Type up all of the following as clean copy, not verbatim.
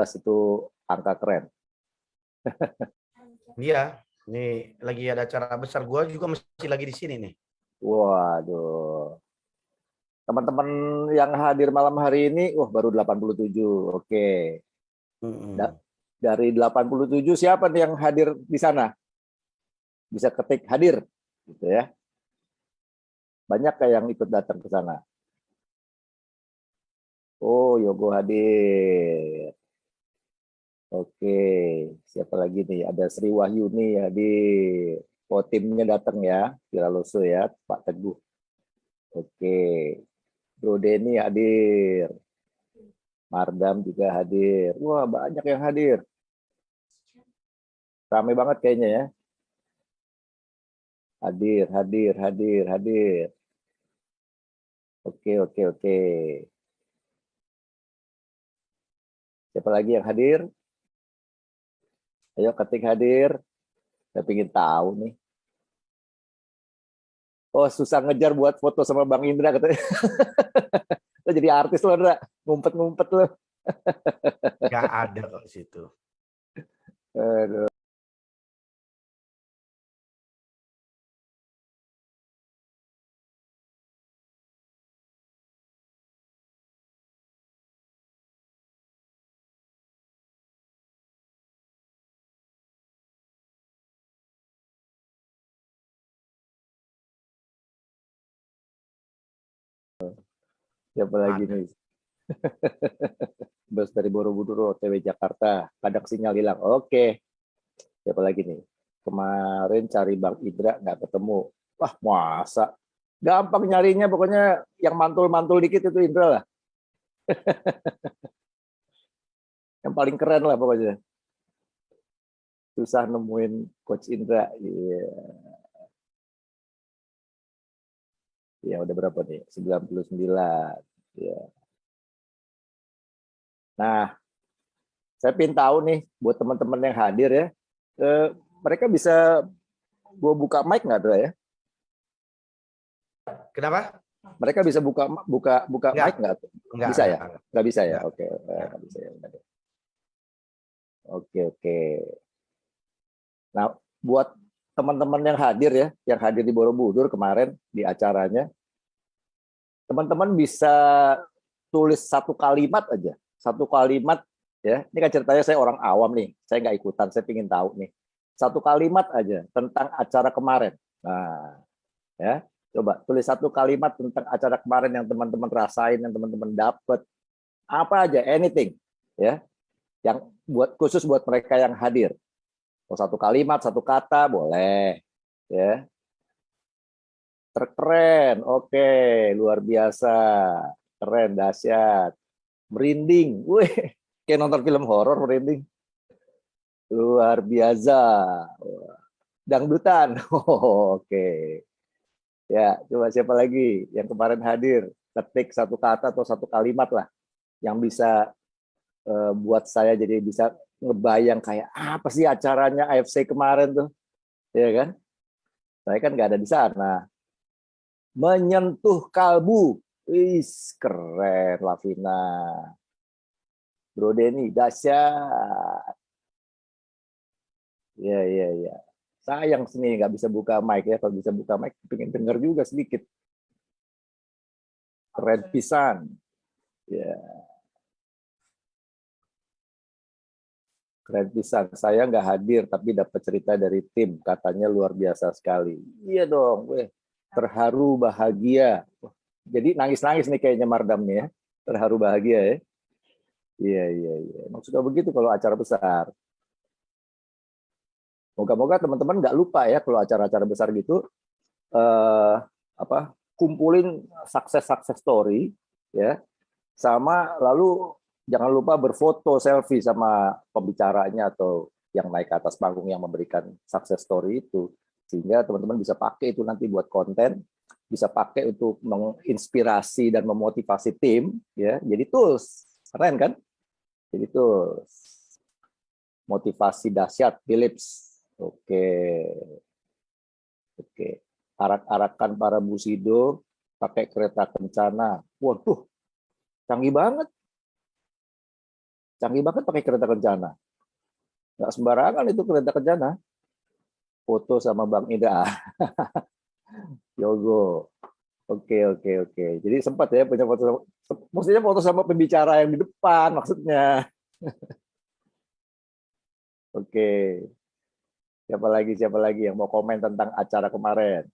jelas itu angka keren. Iya, ini lagi ada acara besar. Gua juga masih lagi di sini nih. Waduh. Teman-teman yang hadir malam hari ini, baru 87. Oke. Dari 87 siapa nih yang hadir di sana? Bisa ketik hadir, gitu ya. Banyak kayak yang ikut datang ke sana. Oh, Yogo hadir. Oke, siapa lagi nih? Ada Sri Wahyuni hadir. Oh, timnya datang ya, Viraloso ya, Pak Teguh. Oke, Bro Denny hadir. Mardam juga hadir. Wah, banyak yang hadir. Ramai banget kayaknya ya. Hadir, hadir, hadir, hadir. Oke, oke, oke. Siapa lagi yang hadir? Ayo ketik hadir. Saya ingin tahu nih. Oh, susah ngejar buat foto sama Bang Indra katanya. Lo jadi artis lo, Indra. Ngumpet-ngumpet lo. Gak ada kok di situ. Aduh. Siapa lagi Ada. nih? Bus dari Borobudur, OTW Jakarta. Kadang sinyal hilang. Oke. Siapa lagi nih? Kemarin cari Bang Indra nggak ketemu. Wah, masa? Gampang nyarinya, pokoknya yang mantul-mantul dikit itu Indra lah. Yang paling keren lah pokoknya. Susah nemuin Coach Indra. Iya. Ya, udah berapa nih? 99. Ya. Nah, saya pengen tahu nih buat teman-teman yang hadir ya, mereka bisa gua buka mic nggak tuh ya? Kenapa? Mereka bisa buka Enggak, mic nggak? enggak, Bisa ya? enggak. Nggak bisa ya? Enggak. Oke, nggak bisa ya. Oke, oke. Nah, buat teman-teman yang hadir ya, yang hadir di Borobudur kemarin di acaranya, teman-teman bisa tulis satu kalimat aja, satu kalimat ya. Ini kan ceritanya saya orang awam nih, saya nggak ikutan, saya ingin tahu nih. Satu kalimat aja tentang acara kemarin. Nah, ya, coba tulis satu kalimat tentang acara kemarin yang teman-teman rasain, yang teman-teman dapat. Apa aja, anything, ya, yang khusus buat mereka yang hadir. Mau satu kalimat, satu kata, boleh, ya. Terkeren, oke, luar biasa, keren, dahsyat, merinding, wih, kayak nonton film horor merinding, luar biasa, dangdutan, oke, ya, coba siapa lagi yang kemarin hadir, ketik satu kata atau satu kalimat lah, yang bisa buat saya jadi bisa ngebayang kayak apa sih acaranya AFC kemarin tuh, ya kan? Saya kan nggak ada di sana. Menyentuh kalbu, wis keren, Lavina. Bro Denny, dahsyat. Ya, ya, ya. Sayang sini nggak bisa buka mic ya. Kalau bisa buka mic, pengen denger juga sedikit. Keren pisan. Ya, keren pisan. Saya nggak hadir, tapi dapat cerita dari tim. Katanya luar biasa sekali. Iya dong, weh. Terharu, bahagia. Jadi nangis-nangis nih kayaknya Mardam nih ya. Terharu, bahagia ya. Iya, iya, iya. Emang suka begitu kalau acara besar. Moga-moga teman-teman nggak lupa ya kalau acara-acara besar gitu, kumpulin sukses story ya, sama lalu jangan lupa berfoto selfie sama pembicaranya atau yang naik ke atas panggung yang memberikan sukses story itu, sehingga teman-teman bisa pakai itu nanti buat konten, bisa pakai untuk menginspirasi dan memotivasi tim ya, jadi tools keren kan, jadi tools motivasi dahsyat Philips. Oke, oke. Arak-arakan para musido pakai kereta kencana. Waduh, canggih banget. Canggih banget pakai kereta kencana. Nggak sembarangan itu kereta kencana. Foto sama Bang Indra. Yogo. Oke, oke, oke. Jadi sempat ya punya foto sama, maksudnya foto sama pembicara yang di depan maksudnya. Oke. Siapa lagi yang mau komen tentang acara kemarin?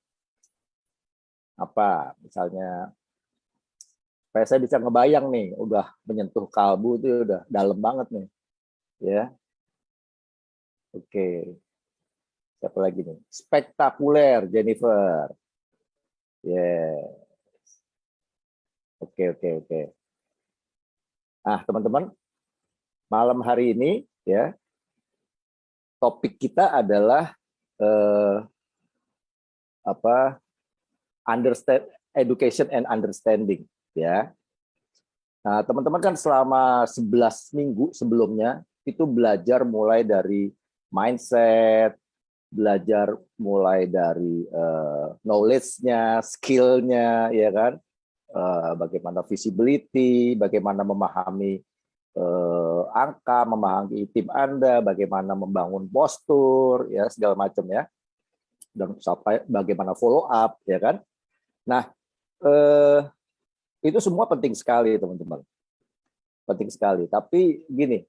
Apa misalnya, supaya saya bisa ngebayang nih, udah menyentuh kalbu itu udah dalam banget nih, ya. Oke, siapa lagi nih? Spektakuler, Jennifer. Yeah. Oke, oke, oke. Nah, teman-teman, malam hari ini ya, topik kita adalah understand education and understanding, ya. Nah, teman-teman kan selama 11 minggu sebelumnya itu belajar mulai dari mindset, belajar mulai dari knowledge-nya, skill-nya, ya kan? Bagaimana visibility, bagaimana memahami angka, memahami tim Anda, bagaimana membangun postur, ya segala macam ya, dan sampai bagaimana follow up, ya kan? Nah, itu semua penting sekali teman-teman, penting sekali. Tapi gini,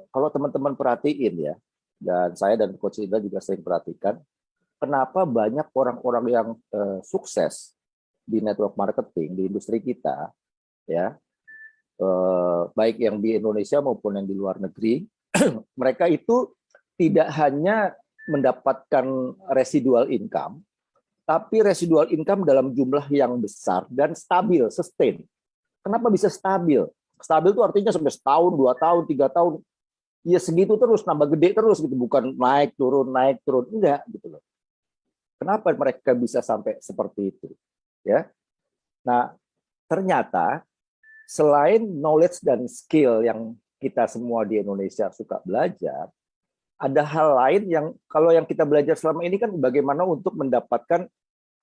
kalau teman-teman perhatiin ya, dan saya dan Coach Indra juga sering perhatikan, kenapa banyak orang-orang yang sukses di network marketing di industri kita, ya, baik yang di Indonesia maupun yang di luar negeri, mereka itu tidak hanya mendapatkan residual income, tapi residual income dalam jumlah yang besar dan stabil, sustain. Kenapa bisa stabil? Stabil itu artinya sampai setahun, 2 tahun, 3 tahun, ya segitu terus, nambah gede terus gitu, bukan naik turun, enggak gitu loh. Kenapa mereka bisa sampai seperti itu? Ya, nah ternyata selain knowledge dan skill yang kita semua di Indonesia suka belajar, ada hal lain yang kalau yang kita belajar selama ini kan bagaimana untuk mendapatkan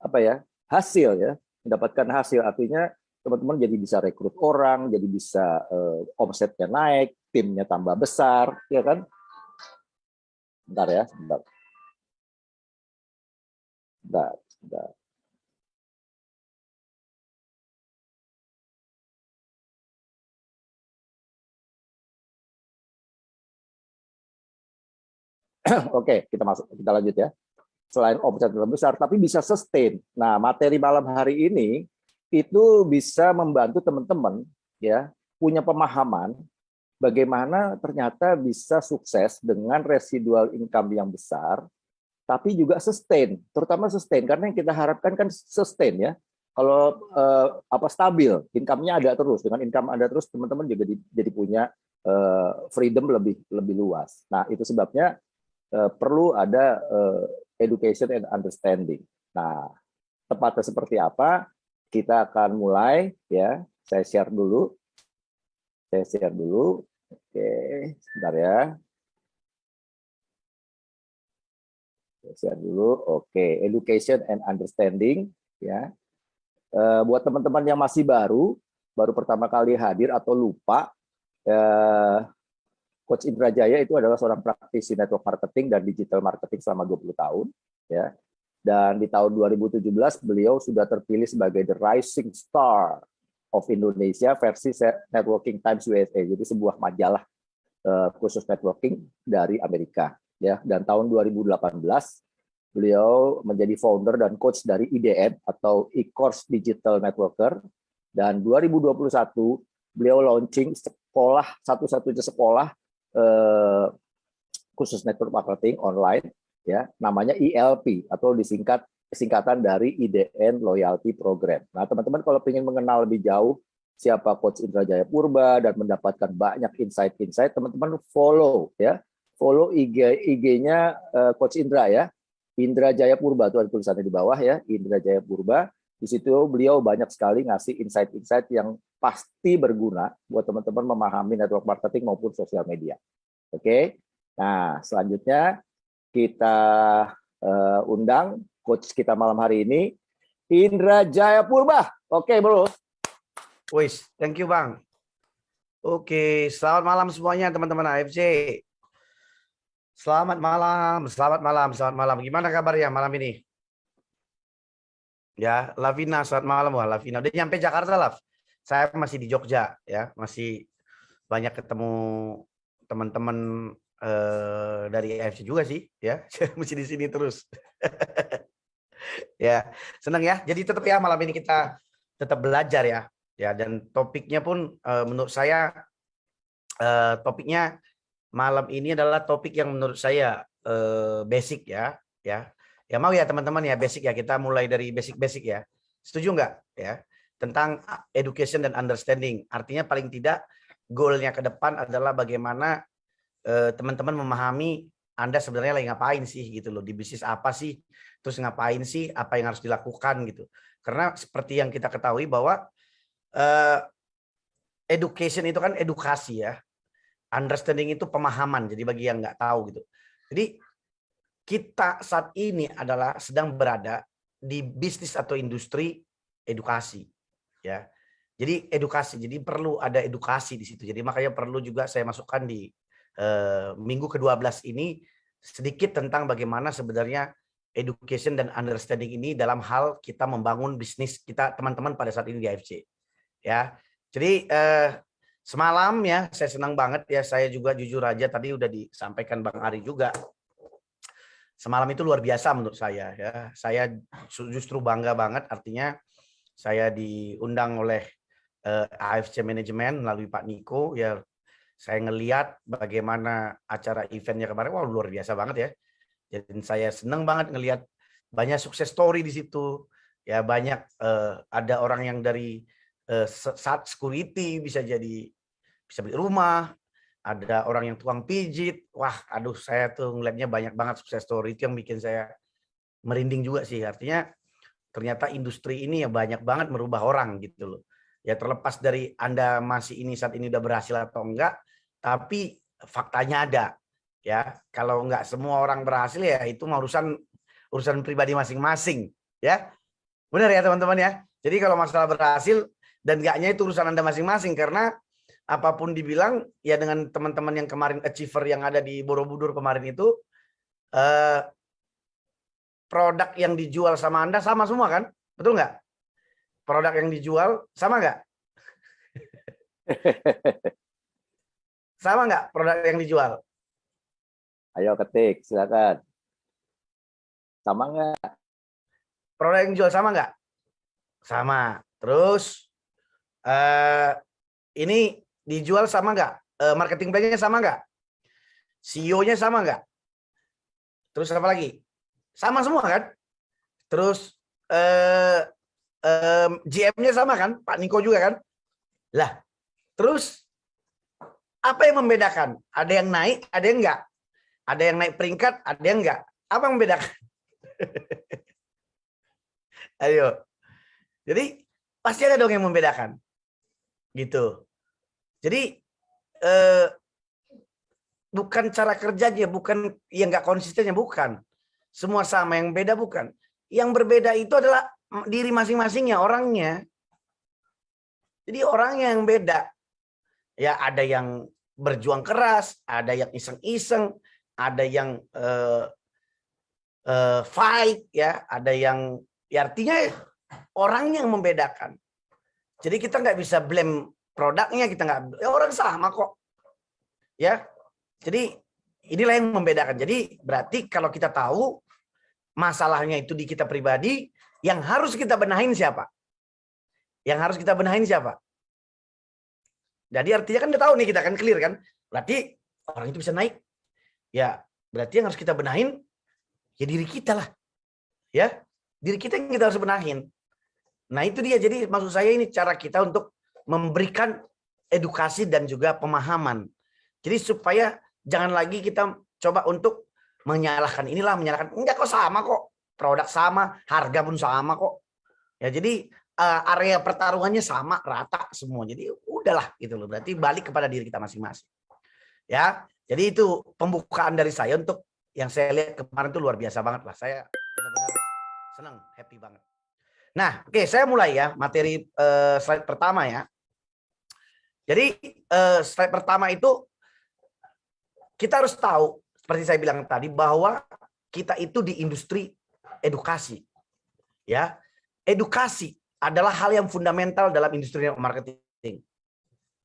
apa ya, hasil ya, mendapatkan hasil, artinya teman-teman jadi bisa rekrut orang, jadi bisa omsetnya naik, timnya tambah besar, ya kan? Bentar ya, sebentar. Bentar. Oke, kita lanjut ya. Selain omset besar, tapi bisa sustain. Nah, materi malam hari ini itu bisa membantu teman-teman ya punya pemahaman bagaimana ternyata bisa sukses dengan residual income yang besar, tapi juga sustain, terutama sustain karena yang kita harapkan kan sustain ya. Kalau stabil, income-nya ada terus. Dengan income ada terus, teman-teman juga jadi punya freedom lebih luas. Nah, itu sebabnya perlu ada education and understanding. Nah, tepatnya seperti apa? Kita akan mulai ya. Saya share dulu. Oke, sebentar ya. Saya share dulu. Oke, education and understanding ya. Buat teman-teman yang masih baru pertama kali hadir atau lupa, Coach Indra Jaya itu adalah seorang praktisi network marketing dan digital marketing selama 20 tahun. Ya. Dan di tahun 2017 beliau sudah terpilih sebagai The Rising Star of Indonesia versi Networking Times USA. Jadi sebuah majalah khusus networking dari Amerika. Ya. Dan tahun 2018 beliau menjadi founder dan coach dari IDN atau E-Course Digital Networker. Dan 2021 beliau launching sekolah, satu-satunya sekolah khusus network marketing online ya, namanya ELP atau singkatan dari IDN Loyalty Program. Nah, teman-teman kalau ingin mengenal lebih jauh siapa Coach Indra Jaya Purba dan mendapatkan banyak insight-insight, teman-teman follow ya. Follow IG-nya Coach Indra ya. Indra Jaya Purba, itu ada tulisannya di bawah ya, Indra Jaya Purba. Di situ beliau banyak sekali ngasih insight-insight yang pasti berguna buat teman-teman memahami network marketing maupun sosial media. Oke. Nah, selanjutnya kita undang coach kita malam hari ini, Indra Jaya Purba. Oke, bro. Wis, thank you Bang. Oke, selamat malam semuanya teman-teman AFC. Selamat malam, selamat malam, selamat malam. Gimana kabarnya malam ini? Ya, Lavina, selamat malam. Wah, Lavina. Udah nyampe Jakarta, Lav. Saya masih di Jogja, ya. Masih banyak ketemu teman-teman dari AFC juga sih, ya. Masih di sini terus. Ya, senang ya. Jadi tetap ya malam ini kita tetap belajar ya. Ya, dan topiknya pun menurut saya topiknya malam ini adalah topik yang menurut saya basic ya, ya. Ya mau ya teman-teman ya basic ya, kita mulai dari basic-basic ya. Setuju nggak ya? Tentang education dan understanding. Artinya paling tidak goalnya ke depan adalah bagaimana teman-teman memahami Anda sebenarnya lagi ngapain sih gitu loh, di bisnis apa sih, terus ngapain sih, apa yang harus dilakukan gitu. Karena seperti yang kita ketahui bahwa education itu kan edukasi ya. Understanding itu pemahaman. Jadi bagi yang nggak tahu gitu. Jadi kita saat ini adalah sedang berada di bisnis atau industri edukasi, ya. Jadi edukasi, jadi perlu ada edukasi di situ. Jadi makanya perlu juga saya masukkan di minggu ke-12 ini sedikit tentang bagaimana sebenarnya education dan understanding ini dalam hal kita membangun bisnis kita teman-teman pada saat ini di AFC, ya. Jadi semalam ya saya senang banget ya, saya juga jujur aja tadi udah disampaikan Bang Ari juga. Semalam itu luar biasa menurut saya ya. Saya justru bangga banget, artinya saya diundang oleh AFC Manajemen melalui Pak Niko ya. Saya ngelihat bagaimana acara eventnya kemarin, wah luar biasa banget ya. Jadi saya senang banget ngelihat banyak sukses story di situ. Ya banyak ada orang yang dari saat security bisa beli rumah. Ada orang yang tukang pijit, wah aduh saya tuh ngeliatnya banyak banget sukses story, itu yang bikin saya merinding juga sih. Artinya ternyata industri ini ya banyak banget merubah orang gitu loh. Ya terlepas dari Anda masih ini saat ini udah berhasil atau enggak, tapi faktanya ada. Ya, kalau enggak semua orang berhasil ya itu mah urusan pribadi masing-masing, ya. Benar ya teman-teman ya. Jadi kalau masalah berhasil dan enggaknya itu urusan Anda masing-masing, karena apapun dibilang ya dengan teman-teman yang kemarin achiever yang ada di Borobudur kemarin itu produk yang dijual sama Anda sama semua kan? Betul nggak? Produk yang dijual sama nggak? Sama nggak produk yang dijual? Ayo ketik, silakan. Sama nggak? Produk yang dijual sama nggak? Sama. Terus ini dijual sama nggak? Marketing plan-nya sama nggak? CEO-nya sama nggak? Terus apa lagi? Sama semua kan? Terus GM-nya sama kan? Pak Niko juga kan? Lah, terus apa yang membedakan? Ada yang naik, ada yang enggak. Ada yang naik peringkat, ada yang enggak. Apa yang membedakan? Ayo. Jadi pasti ada dong yang membedakan. Gitu. Jadi bukan cara kerjanya, bukan yang enggak konsistennya, bukan. Semua sama, yang beda bukan. Yang berbeda itu adalah diri masing-masingnya, orangnya. Jadi orangnya yang beda. Ya ada yang berjuang keras, ada yang iseng-iseng, ada yang fight, ya, ada yang ya artinya orangnya yang membedakan. Jadi kita nggak bisa blame produknya, kita nggak, ya orang sama kok, ya. Jadi inilah yang membedakan. Jadi berarti kalau kita tahu masalahnya itu di kita pribadi, yang harus kita benahin siapa? Yang harus kita benahin siapa? Jadi artinya kan udah tahu nih, kita kan clear kan. Berarti orang itu bisa naik. Ya, berarti yang harus kita benahin ya diri kita lah. Ya, diri kita yang kita harus benahin. Nah, itu dia. Jadi maksud saya ini cara kita untuk memberikan edukasi dan juga pemahaman. Jadi supaya jangan lagi kita coba untuk menyalahkan inilah, menyalahkan enggak, kok sama kok. Produk sama, harga pun sama kok. Ya, jadi area pertarungannya sama, rata semua. Jadi udahlah gitu loh. Berarti balik kepada diri kita masing-masing. Ya. Jadi itu pembukaan dari saya untuk yang saya lihat kemarin itu luar biasa banget lah. Saya benar-benar senang, happy banget. Nah, oke, saya mulai ya materi slide pertama ya. Jadi slide pertama itu kita harus tahu, seperti saya bilang tadi, bahwa kita itu di industri edukasi. Ya, edukasi adalah hal yang fundamental dalam industri marketing.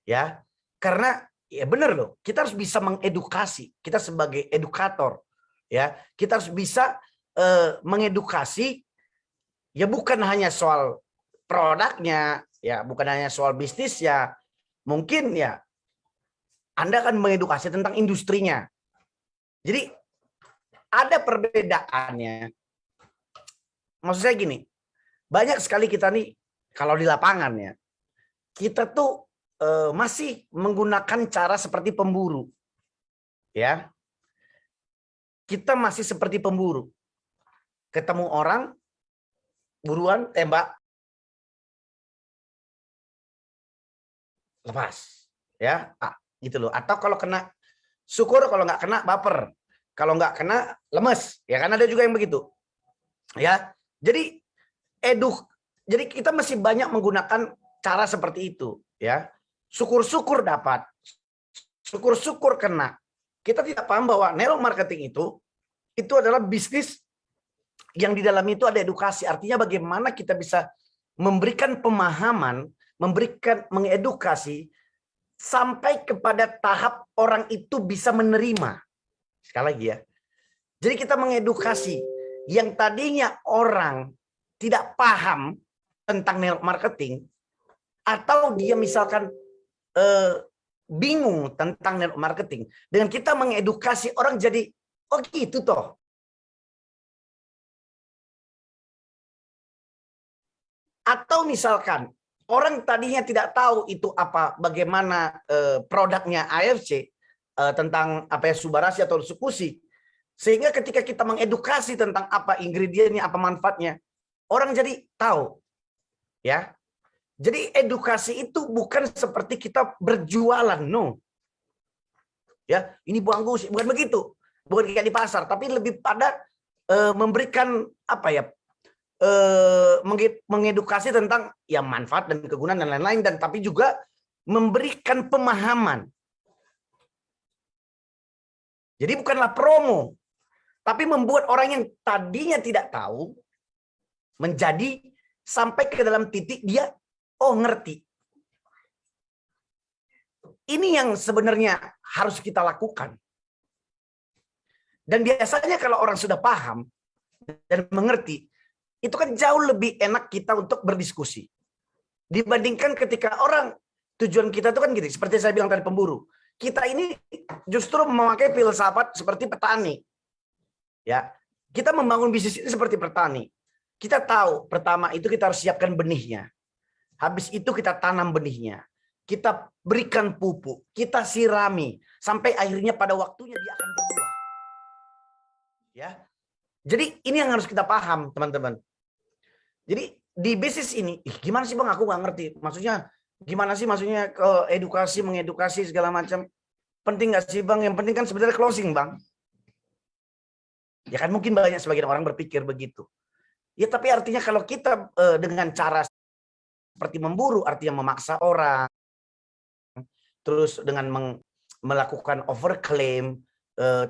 Ya, karena ya benar loh, kita harus bisa mengedukasi. Kita sebagai edukator, ya, kita harus bisa mengedukasi. Ya bukan hanya soal produknya, ya bukan hanya soal bisnis ya. Mungkin ya Anda akan mengedukasi tentang industrinya. Jadi ada perbedaannya. Maksud saya gini, banyak sekali kita nih kalau di lapangan ya, kita tuh masih menggunakan cara seperti pemburu. Ya. Kita masih seperti pemburu. Ketemu orang, buruan tembak, lepas. Ya, gitu loh. Atau kalau kena, syukur, kalau nggak kena baper. Kalau nggak kena lemes. Ya kan ada juga yang begitu. Ya. Jadi jadi kita masih banyak menggunakan cara seperti itu, ya. Syukur-syukur dapat. Syukur-syukur kena. Kita tidak paham bahwa network marketing itu adalah bisnis yang di dalam itu ada edukasi. Artinya bagaimana kita bisa memberikan pemahaman, mengedukasi sampai kepada tahap orang itu bisa menerima. Sekali lagi ya. Jadi kita mengedukasi yang tadinya orang tidak paham tentang network marketing, atau dia misalkan bingung tentang network marketing, dengan kita mengedukasi orang jadi, oh gitu toh. Atau misalkan orang tadinya tidak tahu itu apa, bagaimana produknya AFC, tentang apa ya, Subarasi atau Sukusi, sehingga ketika kita mengedukasi tentang apa ingredientnya, apa manfaatnya, orang jadi tahu. Ya. Jadi edukasi itu bukan seperti kita berjualan, no. Ya, ini bagus, bukan begitu. Bukan kayak di pasar, tapi lebih pada memberikan apa ya? Mengedukasi tentang ya manfaat dan kegunaan dan lain-lain, dan tapi juga memberikan pemahaman. Jadi bukanlah promo, tapi membuat orang yang tadinya tidak tahu menjadi sampai ke dalam titik dia oh ngerti. Ini yang sebenarnya harus kita lakukan. Dan biasanya kalau orang sudah paham dan mengerti, itu kan jauh lebih enak kita untuk berdiskusi. Dibandingkan ketika orang, tujuan kita itu kan gini, seperti saya bilang tadi pemburu. Kita ini justru memakai filsafat seperti petani. Ya, kita membangun bisnis ini seperti petani. Kita tahu, pertama itu kita harus siapkan benihnya. Habis itu kita tanam benihnya. Kita berikan pupuk, kita sirami sampai akhirnya pada waktunya dia akan berbuah. Ya. Jadi ini yang harus kita paham, teman-teman. Jadi di bisnis ini, gimana sih Bang, aku nggak ngerti. Maksudnya gimana sih, maksudnya ke edukasi, mengedukasi segala macam. Penting nggak sih Bang? Yang penting kan sebenarnya closing, Bang. Ya kan mungkin banyak sebagian orang berpikir begitu. Ya tapi artinya kalau kita dengan cara seperti memburu, artinya memaksa orang, terus dengan melakukan overclaim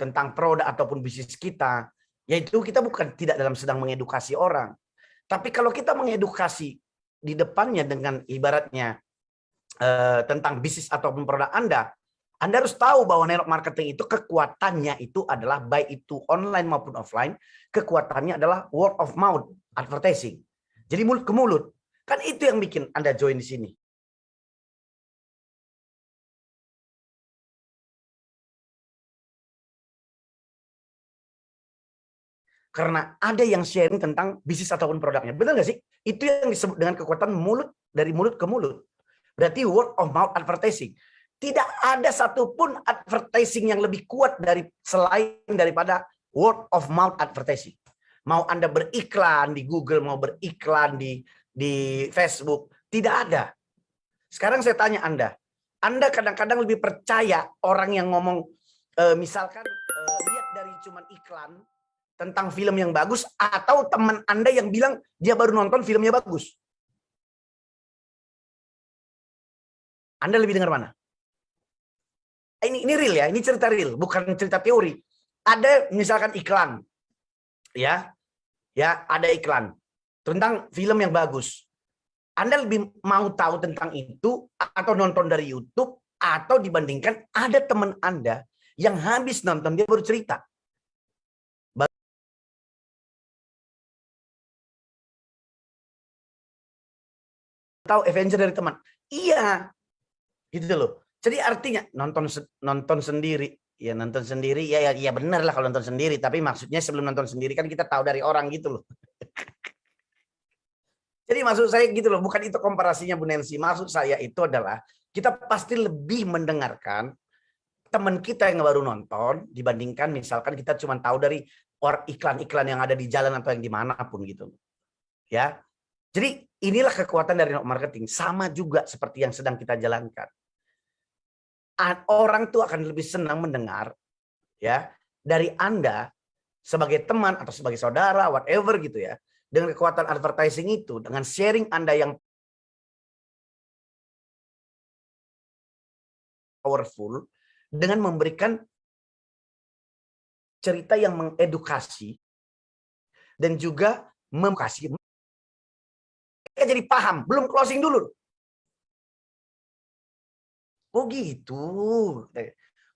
tentang produk ataupun bisnis kita, yaitu kita bukan tidak dalam sedang mengedukasi orang. Tapi kalau kita mengedukasi di depannya dengan ibaratnya tentang bisnis ataupun produk Anda harus tahu bahwa network marketing itu kekuatannya itu adalah baik itu online maupun offline, kekuatannya adalah word of mouth advertising. Jadi mulut ke mulut. Kan itu yang bikin Anda join di sini. Karena ada yang sharing tentang bisnis ataupun produknya. Benar nggak sih? Itu yang disebut dengan kekuatan mulut, dari mulut ke mulut. Berarti word of mouth advertising. Tidak ada satupun advertising yang lebih kuat selain daripada word of mouth advertising. Mau Anda beriklan di Google, mau beriklan di Facebook, tidak ada. Sekarang saya tanya Anda kadang-kadang lebih percaya orang yang ngomong, misalkan lihat dari cuman iklan tentang film yang bagus, atau teman Anda yang bilang dia baru nonton filmnya bagus? Anda lebih dengar mana? Ini real ya, ini cerita real, bukan cerita teori. Ada misalkan iklan, ya ada iklan tentang film yang bagus. Anda lebih mau tahu tentang itu atau nonton dari YouTube, atau dibandingkan ada teman Anda yang habis nonton dia baru cerita. Tahu Avenger dari teman. Iya. Gitu loh. Jadi artinya nonton sendiri, ya nonton sendiri, ya benar lah kalau nonton sendiri, tapi maksudnya sebelum nonton sendiri kan kita tahu dari orang gitu loh. Jadi maksud saya gitu loh, bukan itu komparasinya Bu Nancy. Maksud saya itu adalah kita pasti lebih mendengarkan teman kita yang baru nonton dibandingkan misalkan kita cuma tahu dari iklan-iklan yang ada di jalan atau yang dimanapun gitu. Ya, jadi inilah kekuatan dari network marketing. Sama juga seperti yang sedang kita jalankan. Orang tuh akan lebih senang mendengar ya dari Anda sebagai teman atau sebagai saudara, whatever gitu ya. Dengan kekuatan advertising itu, dengan sharing Anda yang powerful, dengan memberikan cerita yang mengedukasi dan juga memkasih, mereka jadi paham, belum closing dulu. Oh gitu.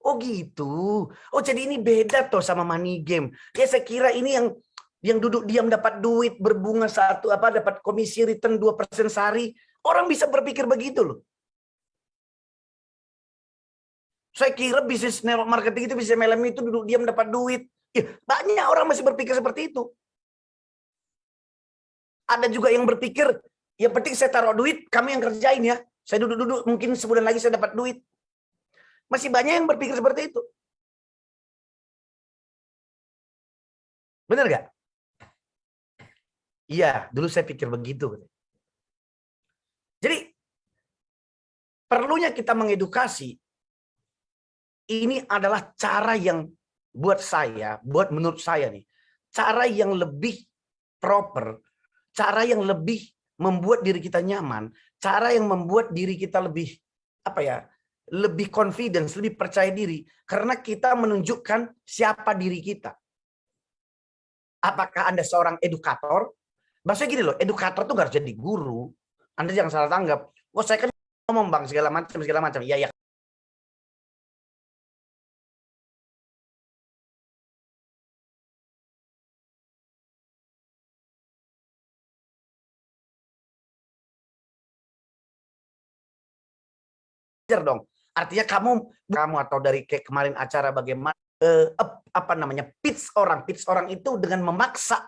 Oh gitu. Oh jadi ini beda toh sama money game. Ya saya kira ini yang duduk diam dapat duit berbunga dapat komisi return 2% sehari. Orang bisa berpikir begitu loh. Saya kira bisnis network marketing itu bisa malam itu duduk diam dapat duit. Ya, banyak orang masih berpikir seperti itu. Ada juga yang berpikir, yang penting saya taruh duit, kami yang kerjain ya. Saya duduk-duduk, mungkin sebulan lagi saya dapat duit. Masih banyak yang berpikir seperti itu. Benar gak? Iya, dulu saya pikir begitu. Jadi, perlunya kita mengedukasi, ini adalah cara yang buat menurut saya nih, cara yang lebih proper, cara yang lebih membuat diri kita nyaman, cara yang membuat diri kita lebih lebih confidence, lebih percaya diri, karena kita menunjukkan siapa diri kita. Apakah Anda seorang edukator? Maksudnya gini loh, edukator tuh nggak harus jadi guru. Anda jangan salah tanggap. Oh saya kan ngomong bang segala macam. Iya. Dong. Artinya kamu atau dari kayak kemarin acara bagaimana pitch orang itu dengan memaksa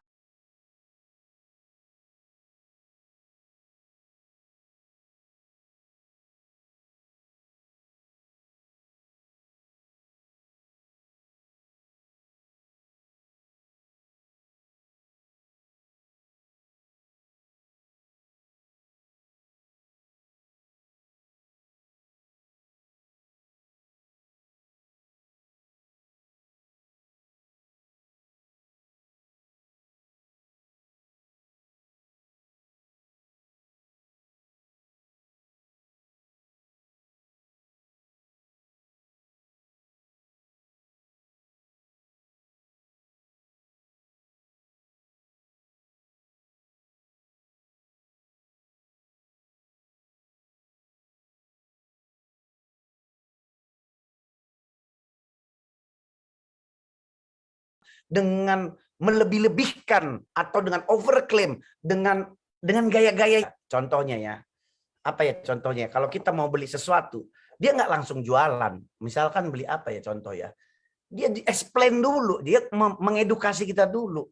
dengan melebih-lebihkan atau dengan overclaim dengan gaya-gaya. Contohnya ya, contohnya kalau kita mau beli sesuatu, dia nggak langsung jualan. Misalkan beli contoh ya, dia di-explain dulu, dia mengedukasi kita dulu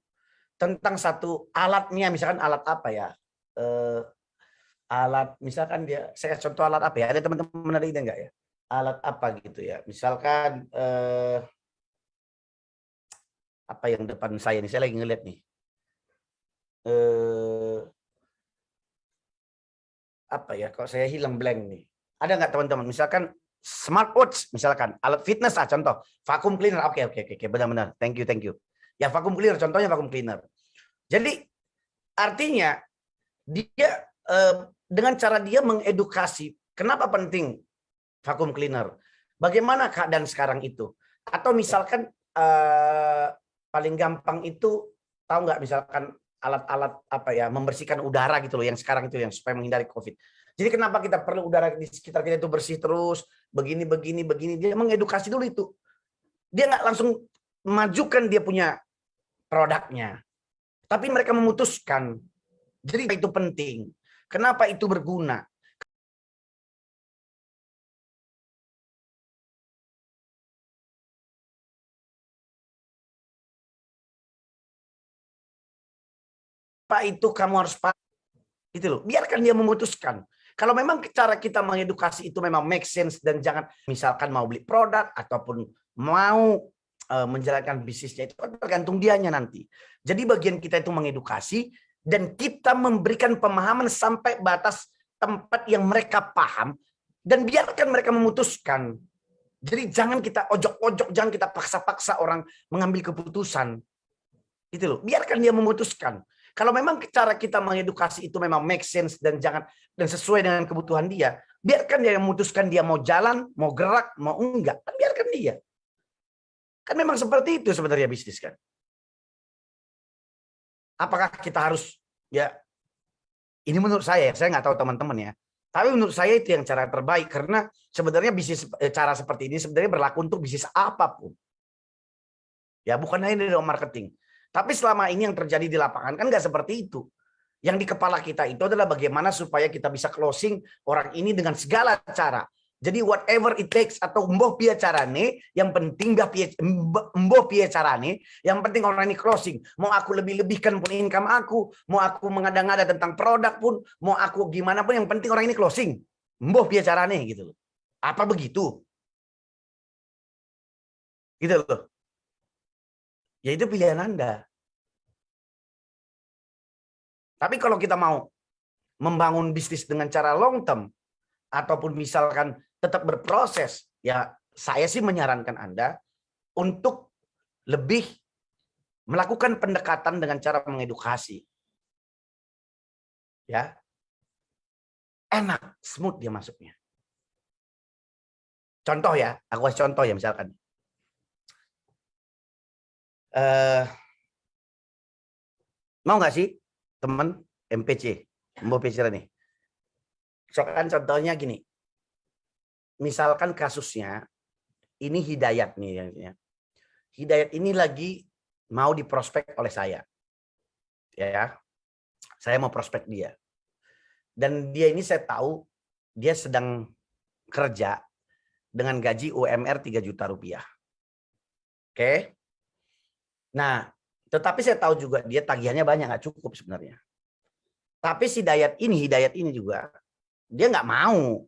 tentang satu alatnya, misalkan alat alat misalkan saya contoh alat ada teman-teman ada ide nggak ya, alat gitu ya, misalkan yang depan saya nih, saya lagi ngeliat nih. Kok saya hilang blank nih. Ada nggak teman-teman? Misalkan smartwatch, misalkan alat fitness contoh, vacuum cleaner. Oke, benar-benar. Thank you. Ya vacuum cleaner, contohnya vacuum cleaner. Jadi artinya dia dengan cara dia mengedukasi, kenapa penting vacuum cleaner. Bagaimana keadaan sekarang itu? Atau misalkan paling gampang itu, tahu nggak, misalkan alat-alat apa ya, membersihkan udara gitu loh, yang sekarang itu yang supaya menghindari COVID. Jadi kenapa kita perlu udara di sekitar kita itu bersih terus, begini. Dia mengedukasi dulu itu. Dia nggak langsung memajukan dia punya produknya. Tapi mereka memutuskan. Jadi itu penting. Kenapa itu berguna? Pak itu kamu harus itu loh. Biarkan dia memutuskan. Kalau memang cara kita mengedukasi itu memang make sense, dan jangan misalkan mau beli produk ataupun mau menjalankan bisnisnya, itu tergantung dianya nanti. Jadi bagian kita itu mengedukasi dan kita memberikan pemahaman sampai batas tempat yang mereka paham, dan biarkan mereka memutuskan. Jadi jangan kita ojok-ojok, jangan kita paksa-paksa orang mengambil keputusan. Itu loh, biarkan dia memutuskan. Kalau memang cara kita mengedukasi itu memang make sense dan sesuai dengan kebutuhan dia, biarkan dia memutuskan dia mau jalan, mau gerak, mau enggak, kan biarkan dia. Kan memang seperti itu sebenarnya bisnis kan. Apakah kita harus, ya ini menurut saya nggak tahu teman-teman ya, tapi menurut saya itu yang cara terbaik, karena sebenarnya bisnis cara seperti ini sebenarnya berlaku untuk bisnis apapun. Ya bukan hanya dalam marketing. Tapi selama ini yang terjadi di lapangan kan nggak seperti itu. Yang di kepala kita itu adalah bagaimana supaya kita bisa closing orang ini dengan segala cara. Jadi whatever it takes, atau mboh pia carane, yang penting mboh pia carane, yang penting orang ini closing. Mau aku lebih-lebihkan pun income aku, mau aku mengada-ngada tentang produk pun, mau aku gimana pun, yang penting orang ini closing. Mboh pia carane gitu loh. Apa begitu? Gitu loh. Ya itu pilihan Anda. Tapi kalau kita mau membangun bisnis dengan cara long term, ataupun misalkan tetap berproses, ya saya sih menyarankan Anda untuk lebih melakukan pendekatan dengan cara mengedukasi. Ya. Enak, smooth dia masuknya. Contoh ya, aku kasih contoh ya, misalkan. Mau nggak sih teman MPC, mau bicara nih? Soalnya contohnya gini, misalkan kasusnya ini Hidayat nih, ya. Hidayat ini lagi mau diprospek oleh saya, ya. Saya mau prospek dia, dan dia ini saya tahu dia sedang kerja dengan gaji UMR 3 juta rupiah. Oke. Nah, tetapi saya tahu juga dia tagihannya banyak, nggak cukup sebenarnya. Tapi si Hidayat ini juga, dia nggak mau.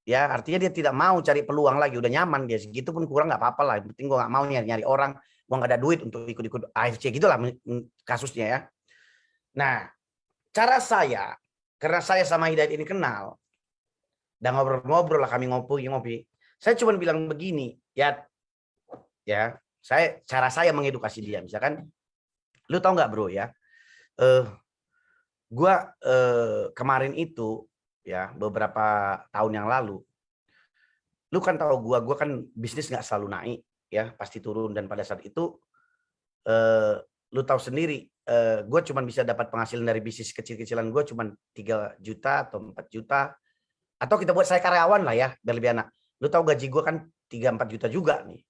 Ya, artinya dia tidak mau cari peluang lagi, udah nyaman dia, segitu pun kurang nggak apa-apa lah. Yang penting gue nggak mau nyari orang, gue nggak ada duit untuk ikut-ikut AFC gitulah kasusnya ya. Nah, cara saya, karena saya sama Hidayat ini kenal, dan ngobrol-ngobrol lah, kami ngopi-ngopi. Saya cuma bilang begini, ya, cara saya mengedukasi dia, misalkan, lu tahu nggak bro ya, gue kemarin itu ya beberapa tahun yang lalu, lu kan tahu gue kan bisnis nggak selalu naik ya, pasti turun, dan pada saat itu lu tahu sendiri, gue cuma bisa dapat penghasilan dari bisnis kecil-kecilan gue cuma 3 juta atau 4 juta, atau kita buat saya karyawan lah ya biar lebih enak. Lu tahu gaji gue kan 3-4 juta juga nih.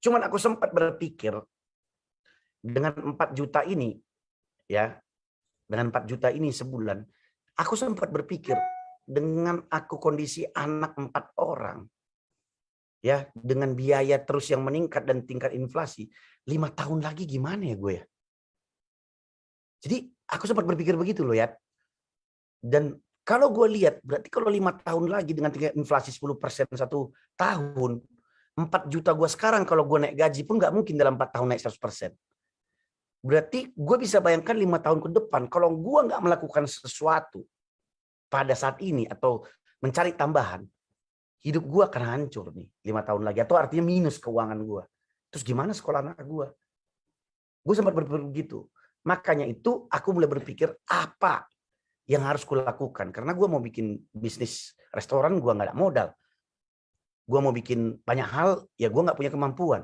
Cuman aku sempat berpikir dengan 4 juta ini ya, dengan 4 juta ini sebulan, aku sempat berpikir dengan aku kondisi anak 4 orang, ya, dengan biaya terus yang meningkat dan tingkat inflasi, 5 tahun lagi gimana ya gue ya? Jadi aku sempat berpikir begitu loh ya. Dan kalau gue lihat, berarti kalau 5 tahun lagi dengan tingkat inflasi 10% 1 tahun, 4 juta gue sekarang kalau gue naik gaji pun nggak mungkin dalam 4 tahun naik 100%. Berarti gue bisa bayangkan 5 tahun ke depan, kalau gue nggak melakukan sesuatu pada saat ini atau mencari tambahan, hidup gue akan hancur nih 5 tahun lagi. Atau artinya minus keuangan gue. Terus gimana sekolah anak gue? Gue sempat berpikir begitu. Makanya itu aku mulai berpikir apa yang harus kulakukan. Karena gue mau bikin bisnis restoran, gue nggak ada modal. gue mau bikin banyak hal, ya gue nggak punya kemampuan.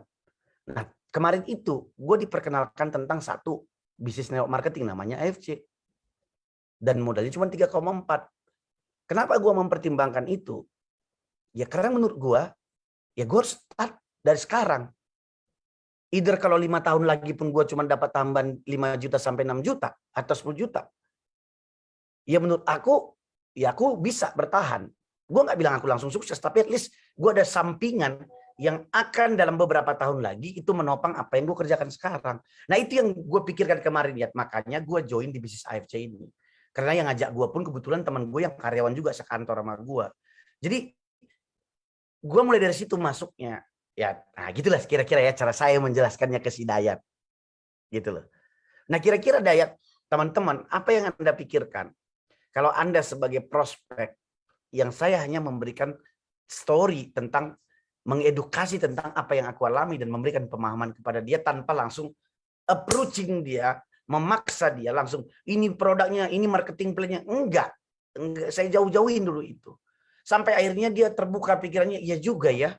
Nah, kemarin itu gue diperkenalkan tentang satu bisnis network marketing namanya AFC. Dan modalnya cuma 3,4. Kenapa gue mempertimbangkan itu? Ya karena menurut gue, ya gue harus start dari sekarang. Either kalau 5 tahun lagi pun gue cuma dapat tambahan 5 juta sampai 6 juta atau 10 juta. Ya menurut aku, ya aku bisa bertahan. Gue nggak bilang aku langsung sukses, tapi at least gue ada sampingan yang akan dalam beberapa tahun lagi itu menopang apa yang gue kerjakan sekarang. Nah itu yang gue pikirkan kemarin ya, makanya gue join di bisnis AFC ini. Karena yang ngajak gue pun kebetulan teman gue yang karyawan juga sekantor sama gue. Jadi gue mulai dari situ masuknya. Ya, nah gitulah kira-kira ya cara saya menjelaskannya ke si Dayat. Gitu loh. Nah kira-kira Dayat, teman-teman, apa yang Anda pikirkan? Kalau Anda sebagai prospek, yang saya hanya memberikan story tentang mengedukasi tentang apa yang aku alami dan memberikan pemahaman kepada dia tanpa langsung approaching dia, memaksa dia langsung ini produknya, ini marketing plan-nya. Enggak, saya jauh-jauhin dulu itu. Sampai akhirnya dia terbuka pikirannya, iya juga ya.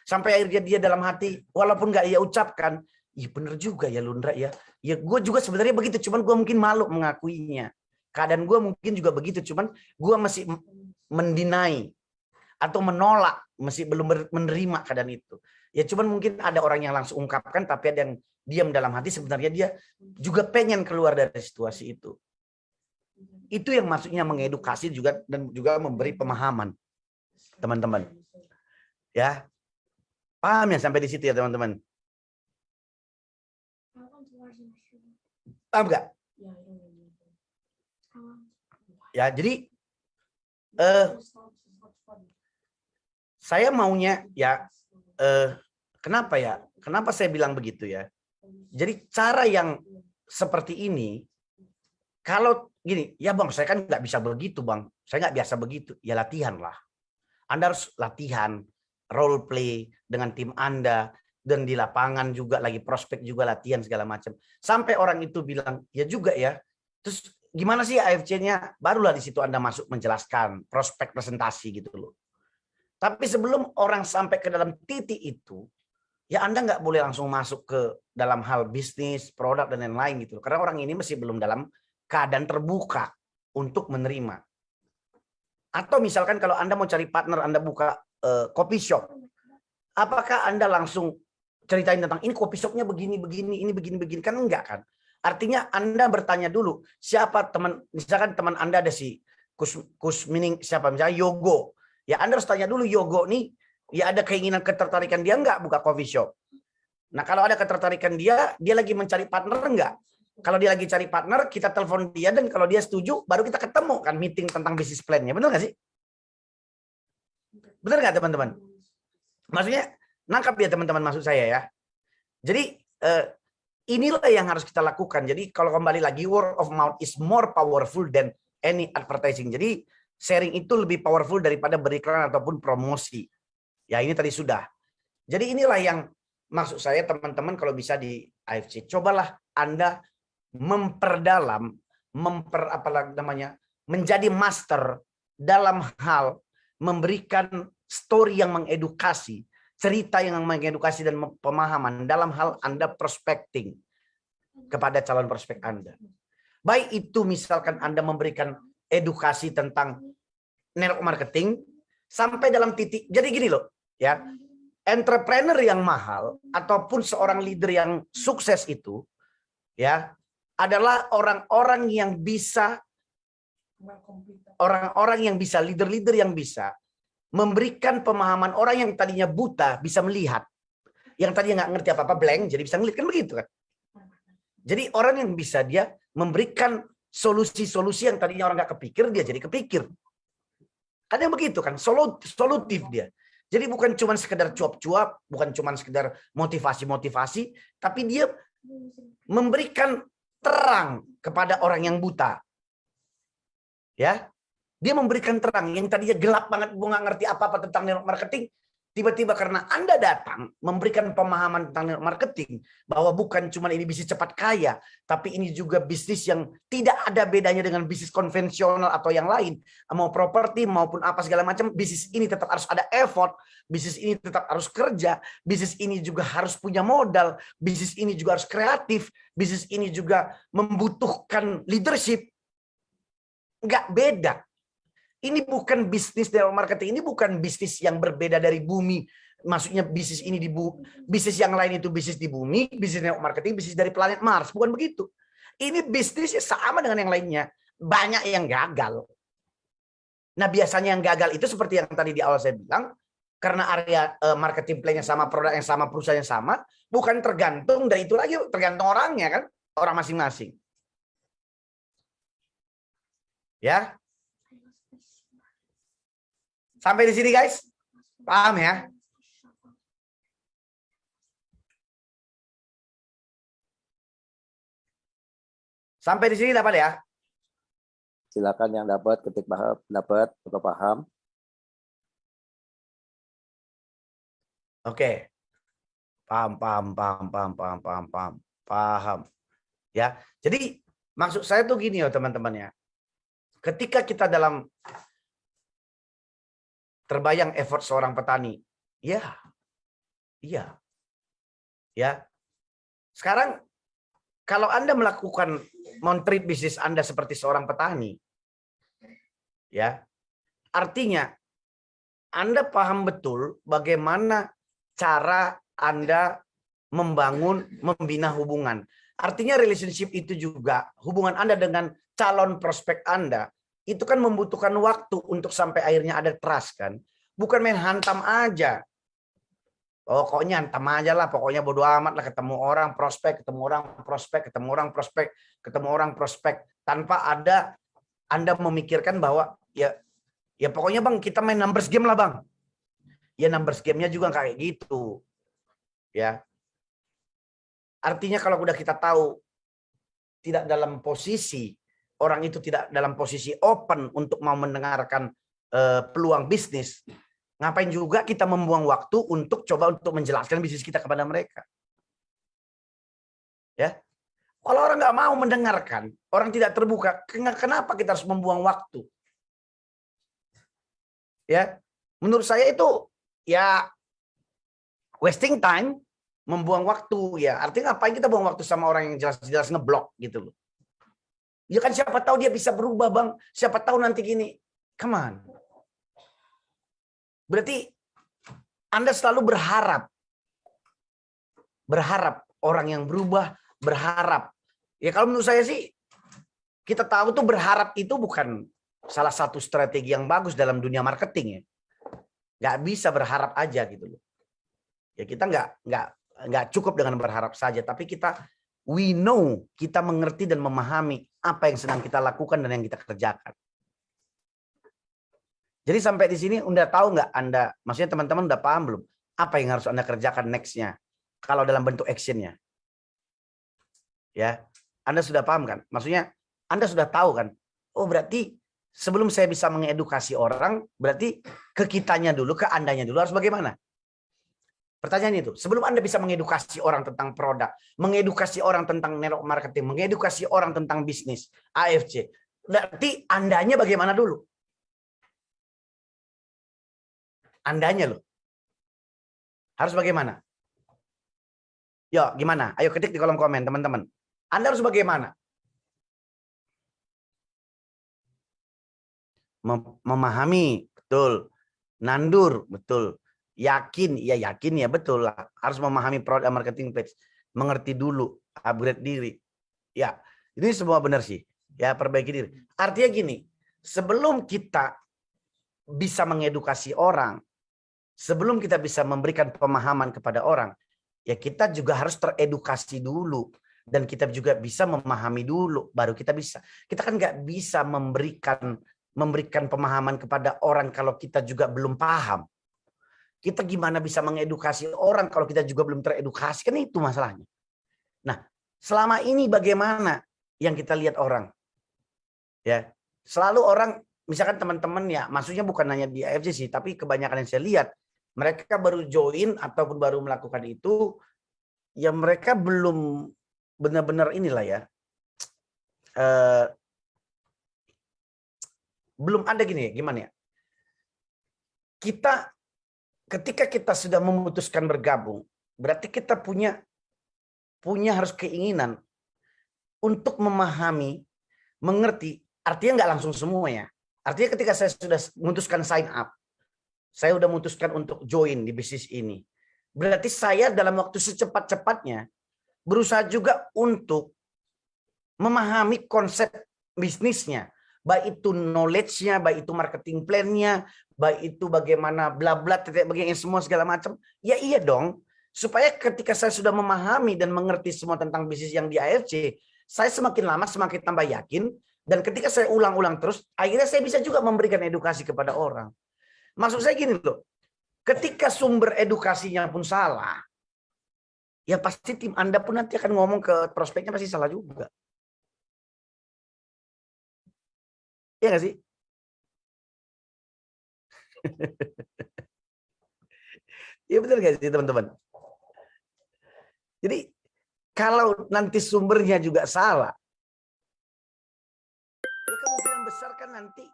Sampai akhirnya dia dalam hati, walaupun nggak ia ucapkan, iya bener juga ya Lundra ya. Ya gue juga sebenarnya begitu, cuman gue mungkin malu mengakuinya. Keadaan gue mungkin juga begitu, cuman gue masih mendinai atau menolak, masih belum menerima keadaan itu. Ya cuman mungkin ada orang yang langsung ungkapkan, tapi ada yang diam dalam hati, sebenarnya dia juga pengen keluar dari situasi itu. Itu yang maksudnya mengedukasi juga dan juga memberi pemahaman, teman-teman. Ya, paham ya sampai di situ ya teman-teman? Paham nggak? Ya, jadi saya maunya ya kenapa ya? Kenapa saya bilang begitu ya? Jadi cara yang seperti ini, kalau gini, ya bang, saya kan nggak bisa begitu bang, saya nggak biasa begitu. Ya latihan lah. Anda harus latihan, role play dengan tim Anda, dan di lapangan juga lagi prospek juga latihan segala macam. Sampai orang itu bilang, ya juga ya. Terus gimana sih AFC-nya? Barulah di situ Anda masuk menjelaskan prospek presentasi gitu loh. Tapi sebelum orang sampai ke dalam titik itu, ya Anda nggak boleh langsung masuk ke dalam hal bisnis, produk, dan lain-lain gitu. Karena orang ini masih belum dalam keadaan terbuka untuk menerima. Atau misalkan kalau Anda mau cari partner, Anda buka coffee shop. Apakah Anda langsung ceritain tentang ini coffee shopnya begini, begini, ini begini, begini? Kan enggak kan? Artinya Anda bertanya dulu, siapa teman, misalkan teman Anda ada si Kusmining, siapa misalnya Yogo. Ya Anda harus tanya dulu Yogo nih, ya ada keinginan ketertarikan dia enggak buka coffee shop. Nah kalau ada ketertarikan dia lagi mencari partner enggak? Kalau dia lagi cari partner, kita telepon dia, dan kalau dia setuju, baru kita ketemu kan meeting tentang bisnis plan-nya. Benar nggak sih? Benar nggak teman-teman? Maksudnya, nangkap ya teman-teman maksud saya ya. Jadi, inilah yang harus kita lakukan. Jadi, kalau kembali lagi, word of mouth is more powerful than any advertising. Jadi, sharing itu lebih powerful daripada beriklan ataupun promosi. Ya, ini tadi sudah. Jadi, inilah yang maksud saya teman-teman kalau bisa di AFC. Cobalah Anda memperdalam, menjadi master dalam hal memberikan story yang mengedukasi, cerita yang mengedukasi dan pemahaman dalam hal Anda prospecting kepada calon prospek Anda. Baik itu misalkan Anda memberikan edukasi tentang network marketing sampai dalam titik. Jadi gini loh, ya. Entrepreneur yang mahal ataupun seorang leader yang sukses itu ya adalah orang-orang yang bisa leader-leader yang bisa memberikan pemahaman orang yang tadinya buta bisa melihat, yang tadinya nggak ngerti apa-apa blank jadi bisa ngelihat, kan begitu kan. Jadi orang yang bisa dia memberikan solusi-solusi yang tadinya orang nggak kepikir, dia jadi kepikir. Kan yang begitu kan, solutif dia. Jadi bukan cuma sekedar cuap-cuap, bukan cuma sekedar motivasi-motivasi, tapi dia memberikan terang kepada orang yang buta. Ya, dia memberikan terang yang tadinya gelap banget, gue nggak ngerti apa-apa tentang network marketing. Tiba-tiba karena Anda datang memberikan pemahaman tentang marketing bahwa bukan cuma ini bisnis cepat kaya, tapi ini juga bisnis yang tidak ada bedanya dengan bisnis konvensional atau yang lain. Mau properti maupun apa segala macam, bisnis ini tetap harus ada effort, bisnis ini tetap harus kerja, bisnis ini juga harus punya modal, bisnis ini juga harus kreatif, bisnis ini juga membutuhkan leadership. Nggak beda. Ini bukan bisnis network marketing, ini bukan bisnis yang berbeda dari bumi. Maksudnya bisnis ini bisnis yang lain itu bisnis di bumi, bisnis network marketing bisnis dari planet Mars, bukan begitu. Ini bisnisnya sama dengan yang lainnya. Banyak yang gagal. Nah, biasanya yang gagal itu seperti yang tadi di awal saya bilang, karena area marketing plan-nya sama, produk yang sama, perusahaan yang sama, bukan tergantung dari itu lagi, tergantung orangnya kan, orang masing-masing. Ya. Sampai di sini guys, paham ya? Sampai di sini dapat ya? Silakan yang dapat ketik paham, dapat atau paham. Oke. Paham. Ya. Jadi maksud saya tuh gini ya teman-teman ya. Ketika kita dalam terbayang effort seorang petani. Iya. Sekarang kalau Anda melakukan men-treat bisnis Anda seperti seorang petani, ya, artinya Anda paham betul bagaimana cara Anda membina hubungan. Artinya relationship itu juga hubungan Anda dengan calon prospek Anda itu kan membutuhkan waktu untuk sampai akhirnya ada trust kan. Bukan main hantam aja. Pokoknya hantam aja lah, pokoknya bodo amat lah, ketemu orang prospek, ketemu orang prospek tanpa ada Anda memikirkan bahwa ya pokoknya Bang kita main numbers game lah Bang. Ya numbers game-nya juga kayak gitu. Ya. Artinya kalau udah kita tahu tidak dalam posisi, orang itu tidak dalam posisi open untuk mau mendengarkan peluang bisnis, ngapain juga kita membuang waktu untuk coba untuk menjelaskan bisnis kita kepada mereka. Ya, kalau orang nggak mau mendengarkan, orang tidak terbuka, kenapa kita harus membuang waktu? Ya, menurut saya itu ya wasting time, membuang waktu ya. Artinya ngapain kita buang waktu sama orang yang jelas-jelas ngeblok gitu loh. Ya kan siapa tahu dia bisa berubah Bang. Siapa tahu nanti gini. Come on. Berarti Anda selalu berharap. Berharap orang yang berubah, berharap. Ya kalau menurut saya sih, kita tahu tuh berharap itu bukan salah satu strategi yang bagus dalam dunia marketing ya. Nggak bisa berharap aja gitu loh. Ya kita nggak cukup dengan berharap saja. Tapi we know, kita mengerti dan memahami apa yang sedang kita lakukan dan yang kita kerjakan. Jadi sampai di sini udah tahu nggak Anda, maksudnya teman-teman udah paham belum apa yang harus Anda kerjakan next-nya kalau dalam bentuk action-nya? Ya, Anda sudah paham kan? Maksudnya Anda sudah tahu kan? Oh berarti sebelum saya bisa mengedukasi orang, berarti ke kitanya dulu, ke Andanya dulu harus bagaimana? Pertanyaan itu, sebelum Anda bisa mengedukasi orang tentang produk, mengedukasi orang tentang network marketing, mengedukasi orang tentang bisnis, AFC, berarti Andanya bagaimana dulu? Andanya loh. Harus bagaimana? Yo, gimana? Ayo ketik di kolom komen, teman-teman. Anda harus bagaimana? Memahami, betul. Nandur, betul. Yakin ya betul lah. Harus memahami produk marketing page. Mengerti dulu, upgrade diri. Ya, ini semua benar sih. Ya, perbaiki diri. Artinya gini, sebelum kita bisa mengedukasi orang, sebelum kita bisa memberikan pemahaman kepada orang, ya kita juga harus teredukasi dulu. Dan kita juga bisa memahami dulu, baru kita bisa. Kita kan nggak bisa memberikan pemahaman kepada orang kalau kita juga belum paham. Kita gimana bisa mengedukasi orang kalau kita juga belum teredukasi? Kan itu masalahnya. Nah, selama ini bagaimana yang kita lihat orang? Ya, selalu orang, misalkan teman-teman ya, maksudnya bukan hanya di AFC sih, tapi kebanyakan yang saya lihat, mereka baru join ataupun baru melakukan itu, ya mereka belum benar-benar inilah ya, belum ada gini ya, gimana ya, kita ketika kita sudah memutuskan bergabung, berarti kita punya harus keinginan untuk memahami, mengerti, artinya nggak langsung semuanya. Artinya ketika saya sudah memutuskan sign up, saya sudah memutuskan untuk join di bisnis ini, berarti saya dalam waktu secepat-cepatnya berusaha juga untuk memahami konsep bisnisnya, baik itu knowledge-nya, baik itu marketing plan-nya, baik itu bagaimana bla bla bagaimana semua segala macam. Ya iya dong, supaya ketika saya sudah memahami dan mengerti semua tentang bisnis yang di AFC, saya semakin lama semakin tambah yakin, dan ketika saya ulang-ulang terus, akhirnya saya bisa juga memberikan edukasi kepada orang. Maksud saya gini loh, ketika sumber edukasinya pun salah, ya pasti tim Anda pun nanti akan ngomong ke prospeknya pasti salah juga. Iya nggak sih? Iya betul nggak sih teman-teman? Jadi kalau nanti sumbernya juga salah, ya kemungkinan besar kan nanti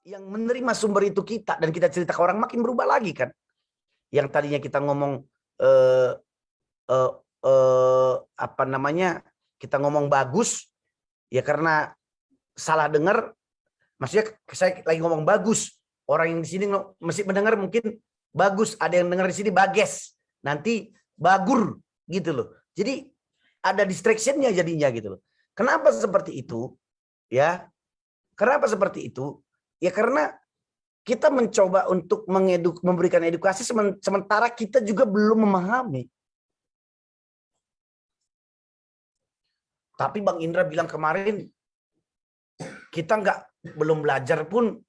yang menerima sumber itu kita, dan kita cerita ke orang makin berubah lagi kan. Yang tadinya kita ngomong apa namanya, kita ngomong bagus, ya karena salah dengar. Maksudnya saya lagi ngomong bagus, orang yang di sini mesti mendengar mungkin bagus, ada yang dengar di sini bages, nanti bagur gitu loh. Jadi ada distraction-nya jadinya gitu loh. Kenapa seperti itu? Ya, kenapa seperti itu? Ya karena kita mencoba untuk memberikan edukasi sementara kita juga belum memahami. Tapi Bang Indra bilang kemarin kita belum belajar pun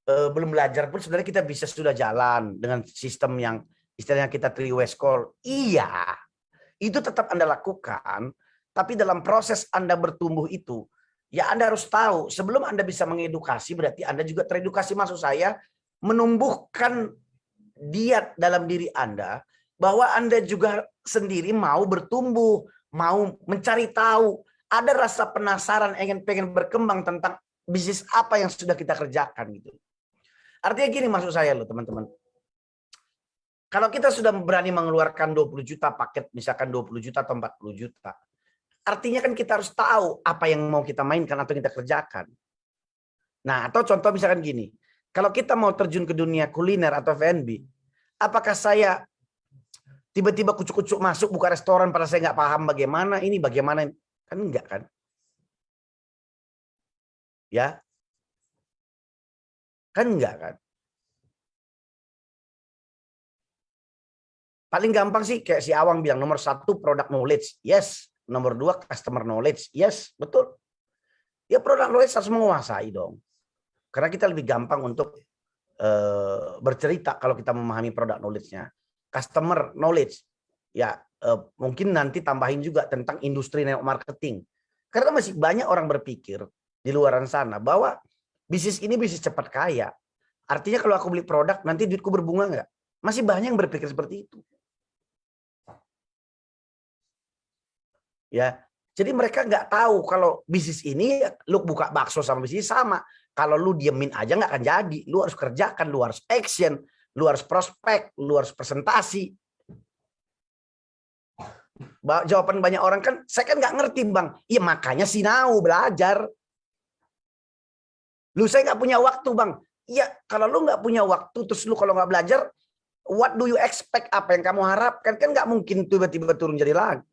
sebenarnya kita bisa sudah jalan dengan sistem yang istilahnya kita 3-way call. Iya, itu tetap Anda lakukan, tapi dalam proses Anda bertumbuh itu, ya Anda harus tahu, sebelum Anda bisa mengedukasi, berarti Anda juga teredukasi. Maksud saya, menumbuhkan diat dalam diri Anda, bahwa Anda juga sendiri mau bertumbuh, mau mencari tahu, ada rasa penasaran, pengen berkembang tentang bisnis apa yang sudah kita kerjakan gitu. Artinya gini maksud saya loh teman-teman. Kalau kita sudah berani mengeluarkan 20 juta paket, misalkan 20 juta atau 40 juta. Artinya kan kita harus tahu apa yang mau kita mainkan atau kita kerjakan. Nah, atau contoh misalkan gini. Kalau kita mau terjun ke dunia kuliner atau F&B, apakah saya tiba-tiba kucuk-kucuk masuk buka restoran pada saya nggak paham bagaimana ini, bagaimana ini? Kan enggak kan? Ya. Kan enggak kan? Paling gampang sih kayak si Awang bilang, nomor 1 product knowledge. Yes. Nomor 2 customer knowledge. Yes, betul. Ya product knowledge harus menguasai dong. Karena kita lebih gampang untuk bercerita kalau kita memahami product knowledge-nya. Customer knowledge. Ya mungkin nanti tambahin juga tentang industri network marketing. Karena masih banyak orang berpikir di luar sana bahwa bisnis ini bisnis cepat kaya. Artinya kalau aku beli produk nanti duitku berbunga nggak? Masih banyak yang berpikir seperti itu. Ya, jadi mereka nggak tahu kalau bisnis ini lu buka bakso sama bisnis sama. Kalau lu diemin aja nggak akan jadi. Lu harus kerjakan, lu harus action, lu harus prospek, lu harus presentasi. Jawaban banyak orang kan, saya kan nggak ngerti bang. Iya makanya sinau belajar. Lu saya nggak punya waktu bang. Iya kalau lu nggak punya waktu, terus lu kalau nggak belajar, what do you expect? Apa yang kamu harapkan? Kan nggak mungkin tiba-tiba turun jadi lagi.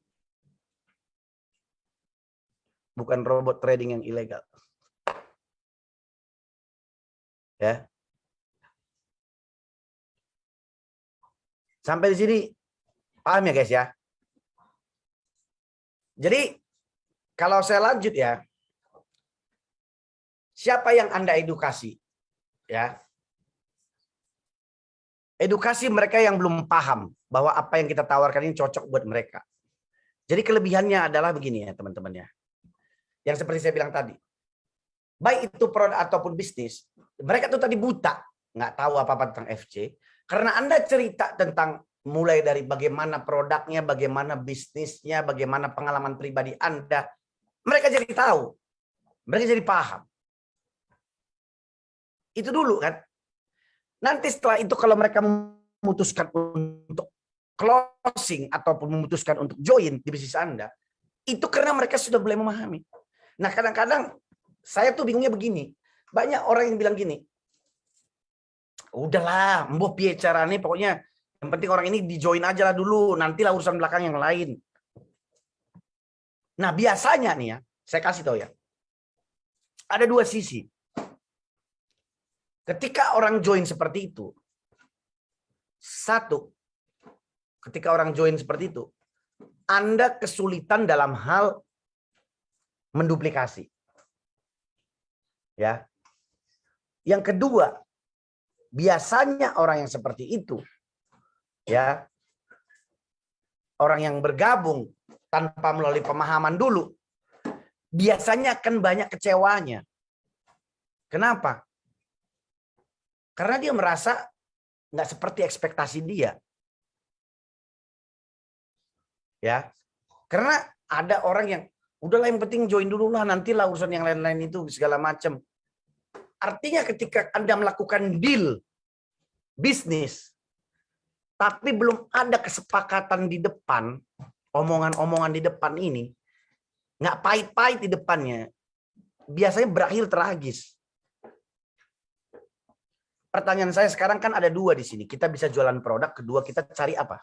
Bukan robot trading yang ilegal. Ya. Sampai di sini paham ya guys ya. Jadi kalau saya lanjut ya, siapa yang Anda edukasi? Ya. Edukasi mereka yang belum paham bahwa apa yang kita tawarkan ini cocok buat mereka. Jadi kelebihannya adalah begini ya teman-teman ya. Yang seperti saya bilang tadi. Baik itu produk ataupun bisnis, mereka tuh tadi buta, nggak tahu apa-apa tentang FC. Karena Anda cerita tentang mulai dari bagaimana produknya, bagaimana bisnisnya, bagaimana pengalaman pribadi Anda, mereka jadi tahu, mereka jadi paham. Itu dulu kan. Nanti setelah itu kalau mereka memutuskan untuk closing ataupun memutuskan untuk join di bisnis Anda, itu karena mereka sudah mulai memahami. Nah, kadang-kadang saya tuh bingungnya begini. Banyak orang yang bilang gini, udahlah, mbok piye caranya, pokoknya yang penting orang ini di-join aja lah dulu, nantilah urusan belakang yang lain. Nah, biasanya nih ya, saya kasih tahu ya, ada dua sisi. Ketika orang join seperti itu, satu, ketika orang join seperti itu, Anda kesulitan dalam hal menduplikasi. Ya. Yang kedua, biasanya orang yang seperti itu, ya, orang yang bergabung tanpa melalui pemahaman dulu, biasanya akan banyak kecewanya. Kenapa? Karena dia merasa nggak seperti ekspektasi dia. Ya, karena ada orang yang udahlah yang penting join dulu lah, nantilah urusan yang lain-lain itu segala macam. Artinya ketika Anda melakukan deal bisnis, tapi belum ada kesepakatan di depan, omongan-omongan di depan ini, nggak pahit-pahit di depannya, biasanya berakhir tragis. Pertanyaan saya sekarang kan ada dua di sini. Kita bisa jualan produk, kedua kita cari apa?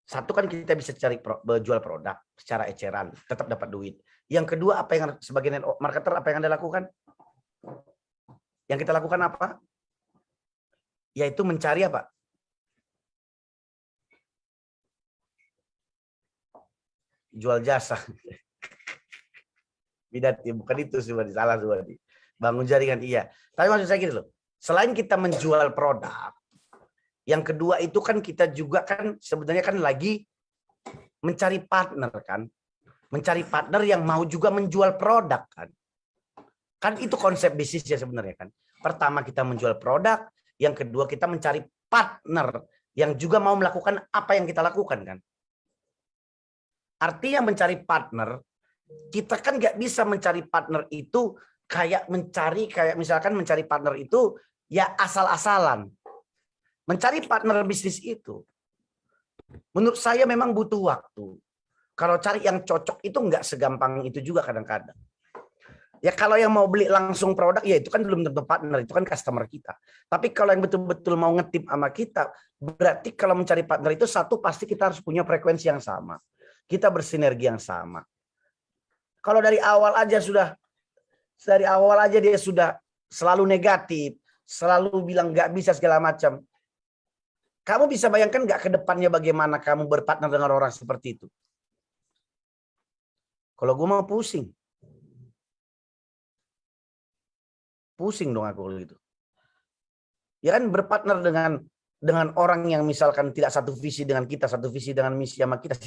Satu kan kita bisa cari jual produk secara eceran, tetap dapat duit. Yang kedua, apa yang sebagai marketer apa yang Anda lakukan? Yang kita lakukan apa? Yaitu mencari apa? Jual jasa. Bidati, bukan itu Subhadi, salah Subhadi. Bangun jaringan iya. Tapi maksud saya gini loh. Selain kita menjual produk, yang kedua itu kan kita juga kan sebenarnya kan lagi mencari partner kan. Mencari partner yang mau juga menjual produk kan. Kan itu konsep bisnisnya sebenarnya kan. Pertama kita menjual produk, yang kedua kita mencari partner yang juga mau melakukan apa yang kita lakukan kan. Artinya mencari partner, kita kan nggak bisa mencari partner itu kayak misalkan mencari partner itu ya asal-asalan. Mencari partner bisnis itu, menurut saya memang butuh waktu. Kalau cari yang cocok itu nggak segampang itu juga kadang-kadang. Ya kalau yang mau beli langsung produk, ya itu kan belum tentu partner, itu kan customer kita. Tapi kalau yang betul-betul mau ngetip sama kita, berarti kalau mencari partner itu satu pasti kita harus punya frekuensi yang sama. Kita bersinergi yang sama. Kalau dari awal aja dia sudah selalu negatif, selalu bilang nggak bisa segala macam. Kamu bisa bayangkan nggak ke depannya bagaimana kamu berpartner dengan orang seperti itu? Kalau gue mau pusing. Pusing dong aku gitu. Ya kan berpartner dengan orang yang misalkan tidak satu visi dengan kita, satu visi dengan misi sama kita.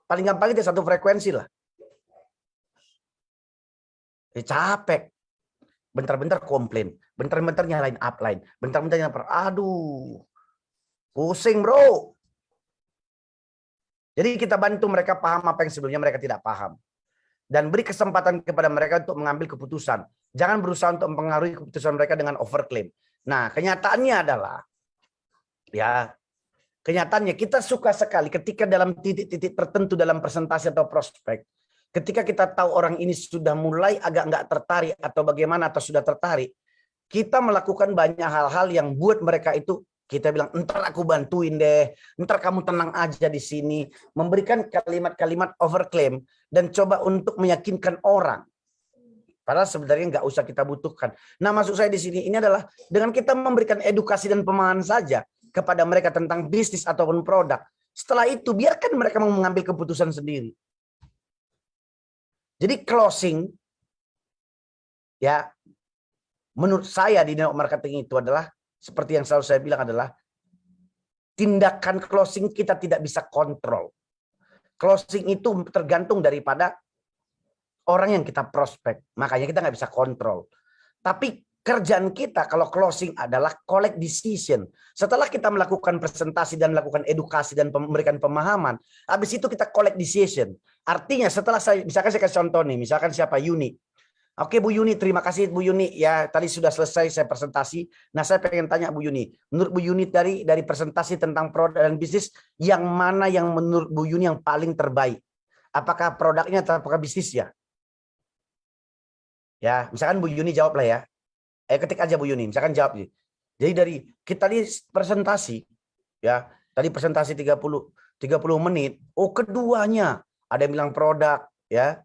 Paling gampang itu satu frekuensi lah. Ya, capek. Bentar-bentar komplain, bentar-bentar nyalain upline, bentar-bentar nyalain aduh. Pusing, bro. Jadi kita bantu mereka paham apa yang sebelumnya mereka tidak paham. Dan beri kesempatan kepada mereka untuk mengambil keputusan. Jangan berusaha untuk mempengaruhi keputusan mereka dengan overclaim. Nah, kenyataannya adalah, ya, kenyataannya kita suka sekali ketika dalam titik-titik tertentu dalam presentasi atau prospek, ketika kita tahu orang ini sudah mulai agak nggak tertarik atau bagaimana atau sudah tertarik, kita melakukan banyak hal-hal yang buat mereka itu kita bilang, entar aku bantuin deh, entar kamu tenang aja di sini, memberikan kalimat-kalimat overclaim dan coba untuk meyakinkan orang. Padahal sebenarnya nggak usah kita butuhkan. Nah, maksud saya di sini ini adalah dengan kita memberikan edukasi dan pemahaman saja kepada mereka tentang bisnis ataupun produk. Setelah itu biarkan mereka mengambil keputusan sendiri. Jadi closing, ya, menurut saya di network marketing itu adalah seperti yang selalu saya bilang adalah tindakan closing kita tidak bisa kontrol. Closing itu tergantung daripada orang yang kita prospek. Makanya kita nggak bisa kontrol. Tapi kerjaan kita kalau closing adalah collect decision. Setelah kita melakukan presentasi dan melakukan edukasi dan memberikan pemahaman, habis itu kita collect decision. Artinya setelah misalkan saya kasih contoh nih, misalkan siapa Yuni. Oke Bu Yuni, terima kasih Bu Yuni. Ya tadi sudah selesai saya presentasi. Nah saya pengen tanya Bu Yuni, menurut Bu Yuni dari presentasi tentang produk dan bisnis, yang mana yang menurut Bu Yuni yang paling terbaik? Apakah produknya atau apakah bisnisnya? Ya, misalkan Bu Yuni jawab lah ya. Ketik aja Bu Yuni, misalkan jawab. Jadi dari kita di presentasi, ya tadi presentasi 30 menit. Oh keduanya, ada yang bilang produk, ya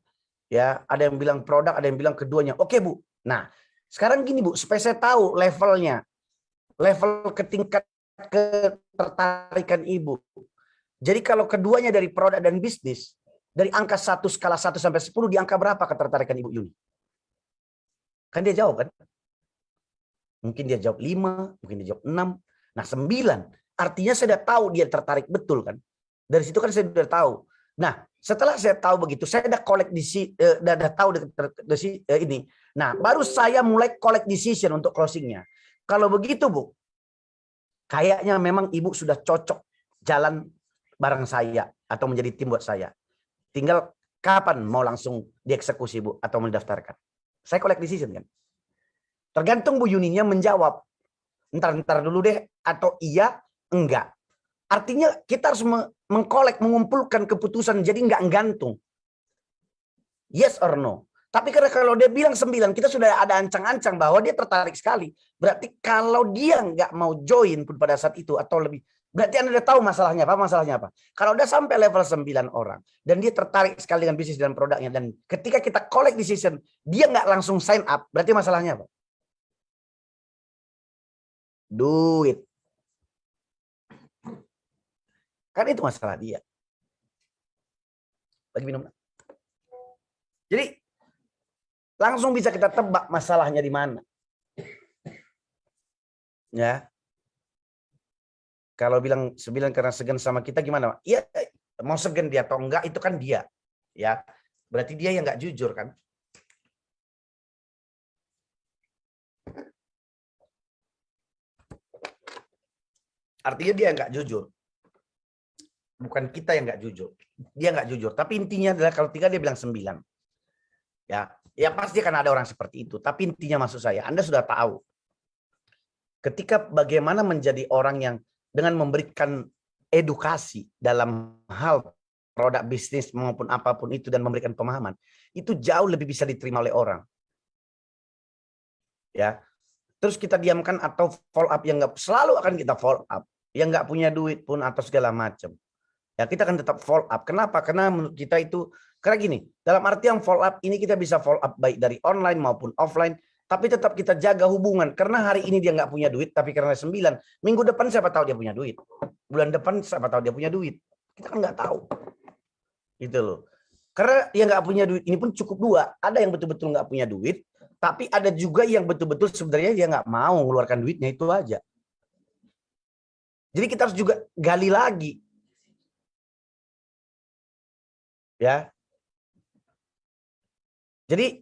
ada yang bilang produk, ada yang bilang keduanya. Oke Bu. Nah sekarang gini Bu, supaya saya tahu levelnya, level ke tingkat ketertarikan Ibu. Jadi kalau keduanya dari produk dan bisnis, dari angka 1 skala 1 sampai 10, di angka berapa ketertarikan Ibu Yuni? Kan dia jawab kan? Mungkin dia jawab 5, mungkin dia jawab 6. Nah 9, artinya saya sudah tahu dia tertarik betul kan. Dari situ kan saya sudah tahu. Nah setelah saya tahu begitu, saya udah collect udah tahu ini. Nah baru saya mulai collect decision untuk closingnya. Kalau begitu Bu, kayaknya memang Ibu sudah cocok jalan bareng saya atau menjadi tim buat saya. Tinggal kapan mau langsung dieksekusi Bu atau mendaftarkan. Saya collect decision kan. Tergantung Bu Yuninya menjawab. Ntar dulu deh, atau iya, enggak. Artinya kita harus mengumpulkan keputusan, jadi enggak gantung. Yes or no. Tapi karena kalau dia bilang 9, kita sudah ada ancang-ancang bahwa dia tertarik sekali. Berarti kalau dia enggak mau join pun pada saat itu, atau lebih, berarti Anda udah tahu masalahnya apa? Masalahnya apa? Kalau udah sampai level 9 orang, dan dia tertarik sekali dengan bisnis dan produknya, dan ketika kita collect decision, dia nggak langsung sign up, berarti masalahnya apa? Duit. Kan itu masalah dia. Lagi minum. Jadi langsung bisa kita tebak masalahnya di mana. Ya. Kalau bilang 9 karena segan sama kita gimana? Iya, mau segan dia atau enggak itu kan dia. Ya. Berarti dia yang nggak jujur kan? Artinya dia nggak jujur. Bukan kita yang nggak jujur. Dia nggak jujur. Tapi intinya adalah kalau 3 dia bilang 9. Ya pasti akan ada orang seperti itu. Tapi intinya maksud saya, Anda sudah tahu. Ketika bagaimana menjadi orang yang dengan memberikan edukasi dalam hal produk bisnis maupun apapun itu dan memberikan pemahaman, itu jauh lebih bisa diterima oleh orang. Ya. Terus kita diamkan atau follow up yang nggak, selalu akan kita follow up. Yang nggak punya duit pun atau segala macam. Ya kita akan tetap follow up. Kenapa? Karena menurut kita itu, karena gini, dalam artian follow up ini kita bisa follow up baik dari online maupun offline, tapi tetap kita jaga hubungan. Karena hari ini dia nggak punya duit, tapi karena 9, minggu depan siapa tahu dia punya duit. Bulan depan siapa tahu dia punya duit. Kita kan nggak tahu. Gitu loh. Karena dia nggak punya duit, ini pun cukup 2. Ada yang betul-betul nggak punya duit, tapi ada juga yang betul-betul sebenarnya dia nggak mau mengeluarkan duitnya, itu aja. Jadi kita harus juga gali lagi. Ya. Jadi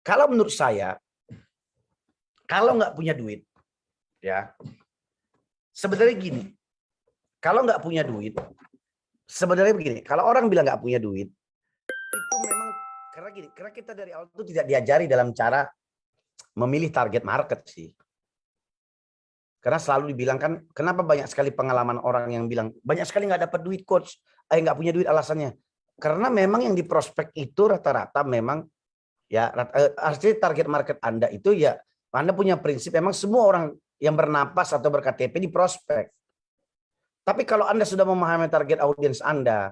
kalau menurut saya, kalau nggak punya duit, ya sebenarnya gini, kalau nggak punya duit, sebenarnya begini, kalau orang bilang nggak punya duit, itu memang karena gini, karena kita dari awal itu tidak diajari dalam cara memilih target market sih. Karena selalu dibilang kan, kenapa banyak sekali pengalaman orang yang bilang banyak sekali nggak dapat duit coach, nggak punya duit alasannya. Karena memang yang di prospek itu rata-rata memang ya artinya target market Anda itu ya Anda punya prinsip memang semua orang yang bernapas atau berKTP di prospek. Tapi kalau Anda sudah memahami target audiens Anda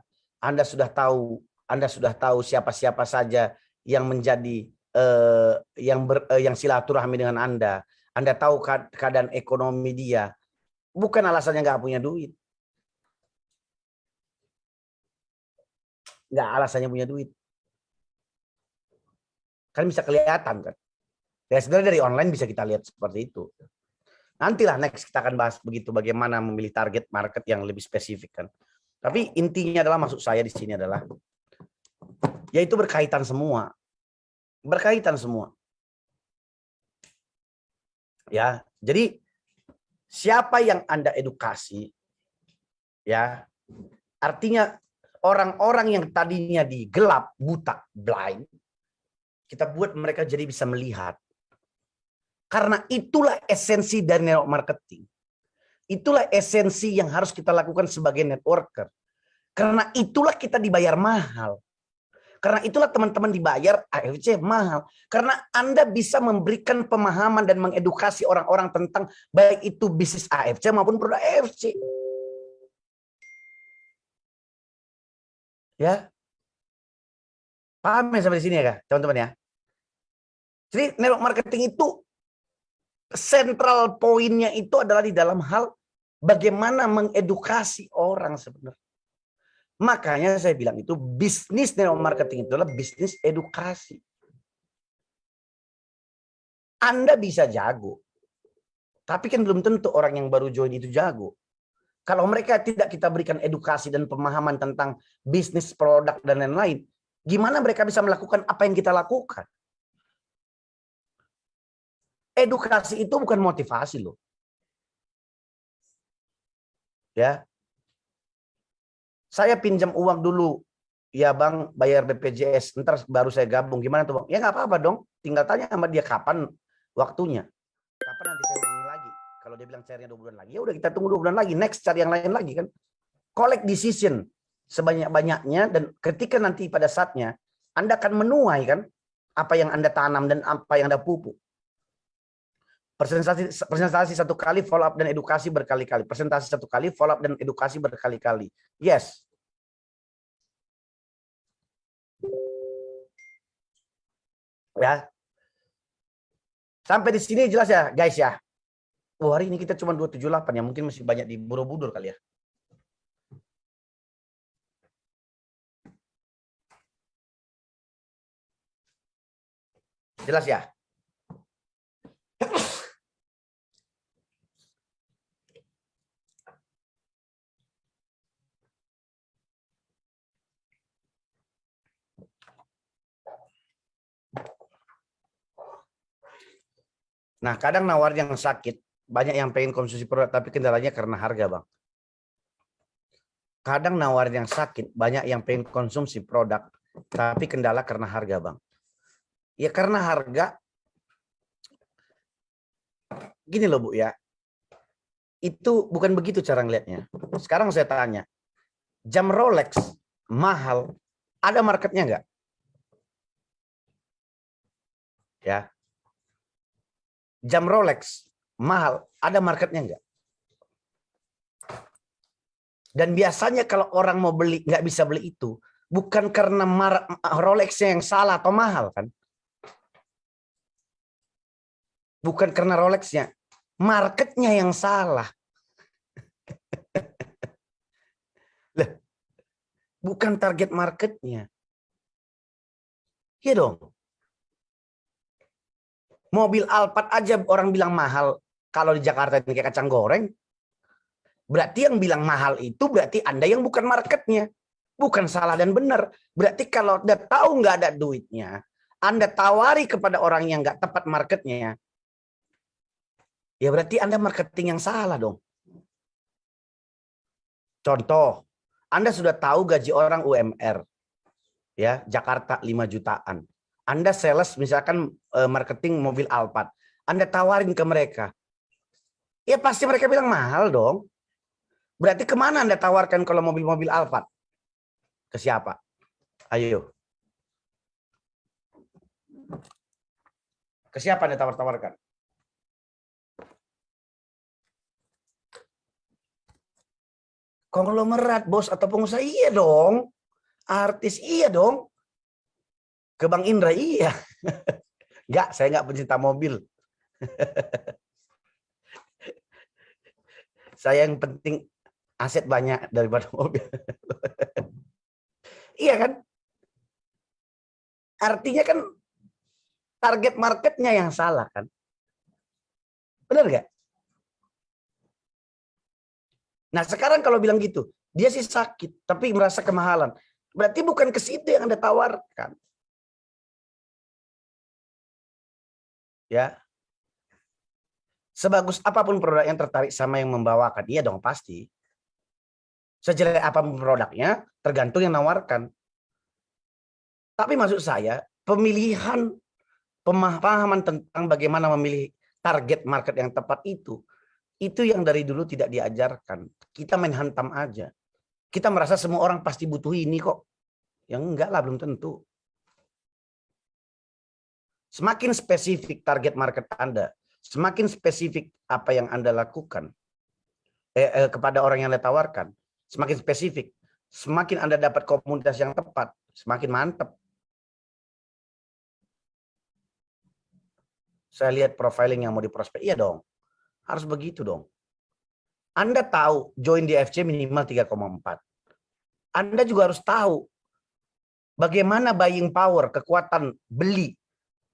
sudah tahu siapa-siapa saja yang menjadi yang silaturahmi dengan Anda tahu keadaan ekonomi dia, bukan alasannya nggak punya duit. Nggak alasannya punya duit. Kan bisa kelihatan kan. Ya sebenarnya dari online bisa kita lihat seperti itu. Nantilah next kita akan bahas begitu bagaimana memilih target market yang lebih spesifik kan. Tapi intinya adalah maksud saya di sini adalah yaitu berkaitan semua. Berkaitan semua. Ya, jadi siapa yang Anda edukasi, ya, artinya orang-orang yang tadinya di gelap, buta, blind, kita buat mereka jadi bisa melihat. Karena itulah esensi dari network marketing. Itulah esensi yang harus kita lakukan sebagai networker. Karena itulah kita dibayar mahal. Karena itulah teman-teman dibayar AFC mahal. Karena Anda bisa memberikan pemahaman dan mengedukasi orang-orang tentang baik itu bisnis AFC maupun produk AFC. Ya. Paham ya sampai di sini ya, teman-teman ya? Jadi network marketing itu sentral poinnya itu adalah di dalam hal bagaimana mengedukasi orang sebenarnya. Makanya saya bilang itu bisnis network marketing itu adalah bisnis edukasi. Anda bisa jago, tapi kan belum tentu orang yang baru join itu jago. Kalau mereka tidak kita berikan edukasi dan pemahaman tentang bisnis, produk, dan lain-lain, gimana mereka bisa melakukan apa yang kita lakukan? Edukasi itu bukan motivasi loh. Ya. Saya pinjam uang dulu. Ya bang, bayar BPJS. Ntar baru saya gabung. Gimana tuh bang? Ya nggak apa-apa dong. Tinggal tanya sama dia kapan waktunya. Kapan nanti saya ulangi lagi. Kalau dia bilang cairnya 2 bulan lagi, ya udah kita tunggu 2 bulan lagi. Next cari yang lain lagi kan. Collect decision sebanyak-banyaknya. Dan ketika nanti pada saatnya, Anda akan menuai kan. Apa yang Anda tanam dan apa yang Anda pupuk. Presentasi 1 kali, follow up dan edukasi berkali-kali. Presentasi 1 kali, follow up dan edukasi berkali-kali. Yes. Ya. Sampai di sini jelas ya, guys ya. Oh, hari ini kita cuma 278 ya, mungkin masih banyak di Borobudur kali ya. Jelas ya? Nah, kadang nawar yang sakit, banyak yang pengen konsumsi produk, tapi kendalanya karena harga, Bang. Kadang nawar yang sakit, banyak yang pengen konsumsi produk, tapi kendala karena harga, Bang. Ya karena harga, gini loh Bu ya, itu bukan begitu cara ngeliatnya. Sekarang saya tanya, jam Rolex mahal, ada marketnya nggak? Ya, jam Rolex mahal, ada marketnya nggak? Dan biasanya kalau orang mau beli nggak bisa beli itu, bukan karena Rolexnya yang salah atau mahal kan? Bukan karena Rolexnya, marketnya yang salah. Lah, bukan target marketnya. Iya dong. Mobil Alphard aja orang bilang mahal. Kalau di Jakarta ini kayak kacang goreng. Berarti yang bilang mahal itu berarti Anda yang bukan marketnya. Bukan salah dan benar. Berarti kalau udah tahu nggak ada duitnya, Anda tawari kepada orang yang nggak tepat marketnya, ya berarti Anda marketing yang salah dong. Contoh, Anda sudah tahu gaji orang UMR. Ya, Jakarta 5 jutaan. Anda sales misalkan marketing mobil Alphard. Anda tawarin ke mereka. Ya pasti mereka bilang mahal dong. Berarti kemana Anda tawarkan kalau mobil-mobil Alphard? Ke siapa? Ayo. Ke siapa Anda tawarkan? Konglomerat, bos atau pengusaha, iya dong. Artis, iya dong. Ke Bang Indra, iya. Enggak, saya enggak pencinta mobil. Saya yang penting aset banyak daripada mobil. Iya kan? Artinya kan target marketnya yang salah kan? Benar nggak? Nah sekarang kalau bilang gitu, dia sih sakit, tapi merasa kemahalan. Berarti bukan ke situ yang Anda tawarkan. Ya. Sebagus apapun produk yang tertarik sama yang membawakan, iya dong pasti. Sejelek apapun produknya, tergantung yang nawarkan. Tapi maksud saya, pemilihan pemahaman tentang bagaimana memilih target market yang tepat itu yang dari dulu tidak diajarkan. Kita main hantam aja. Kita merasa semua orang pasti butuh ini kok. Yang enggak lah, belum tentu. Semakin spesifik target market Anda, semakin spesifik apa yang Anda lakukan kepada orang yang Anda tawarkan, semakin spesifik, semakin Anda dapat komunitas yang tepat, semakin mantap. Saya lihat profiling yang mau diprospek, iya dong. Harus begitu dong. Anda tahu join di FC minimal 3,4. Anda juga harus tahu bagaimana buying power, kekuatan beli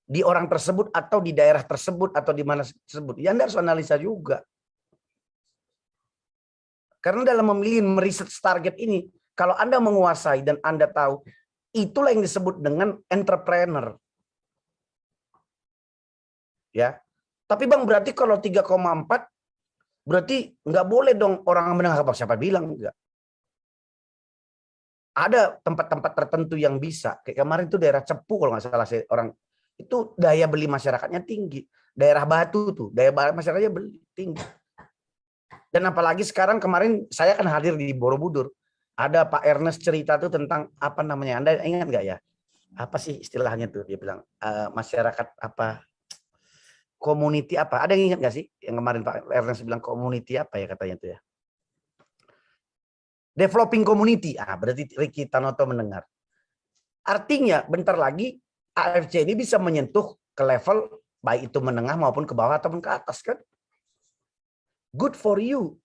di orang tersebut atau di daerah tersebut atau di mana tersebut. Ya Anda harus analisa juga. Karena dalam memilih meriset target ini, kalau Anda menguasai dan Anda tahu, itulah yang disebut dengan entrepreneur. Ya. Tapi Bang, berarti kalau 3,4 berarti nggak boleh dong orang menengah, apa siapa bilang enggak? Ada tempat-tempat tertentu yang bisa. Kayak kemarin itu daerah Cepu kalau nggak salah orang itu daya beli masyarakatnya tinggi. Daerah Batu tuh, daya beli masyarakatnya tinggi. Dan apalagi sekarang kemarin saya kan hadir di Borobudur. Ada Pak Ernest cerita tuh tentang apa namanya? Anda ingat nggak ya? Apa sih istilahnya tuh? Dia bilang masyarakat apa? Community apa? Ada yang ingat nggak sih? Yang kemarin Pak Ernest bilang community apa ya katanya tuh ya? Developing community. Berarti Ricky Tanoto mendengar. Artinya bentar lagi AFC ini bisa menyentuh ke level baik itu menengah maupun ke bawah ataupun ke atas kan. Good for you.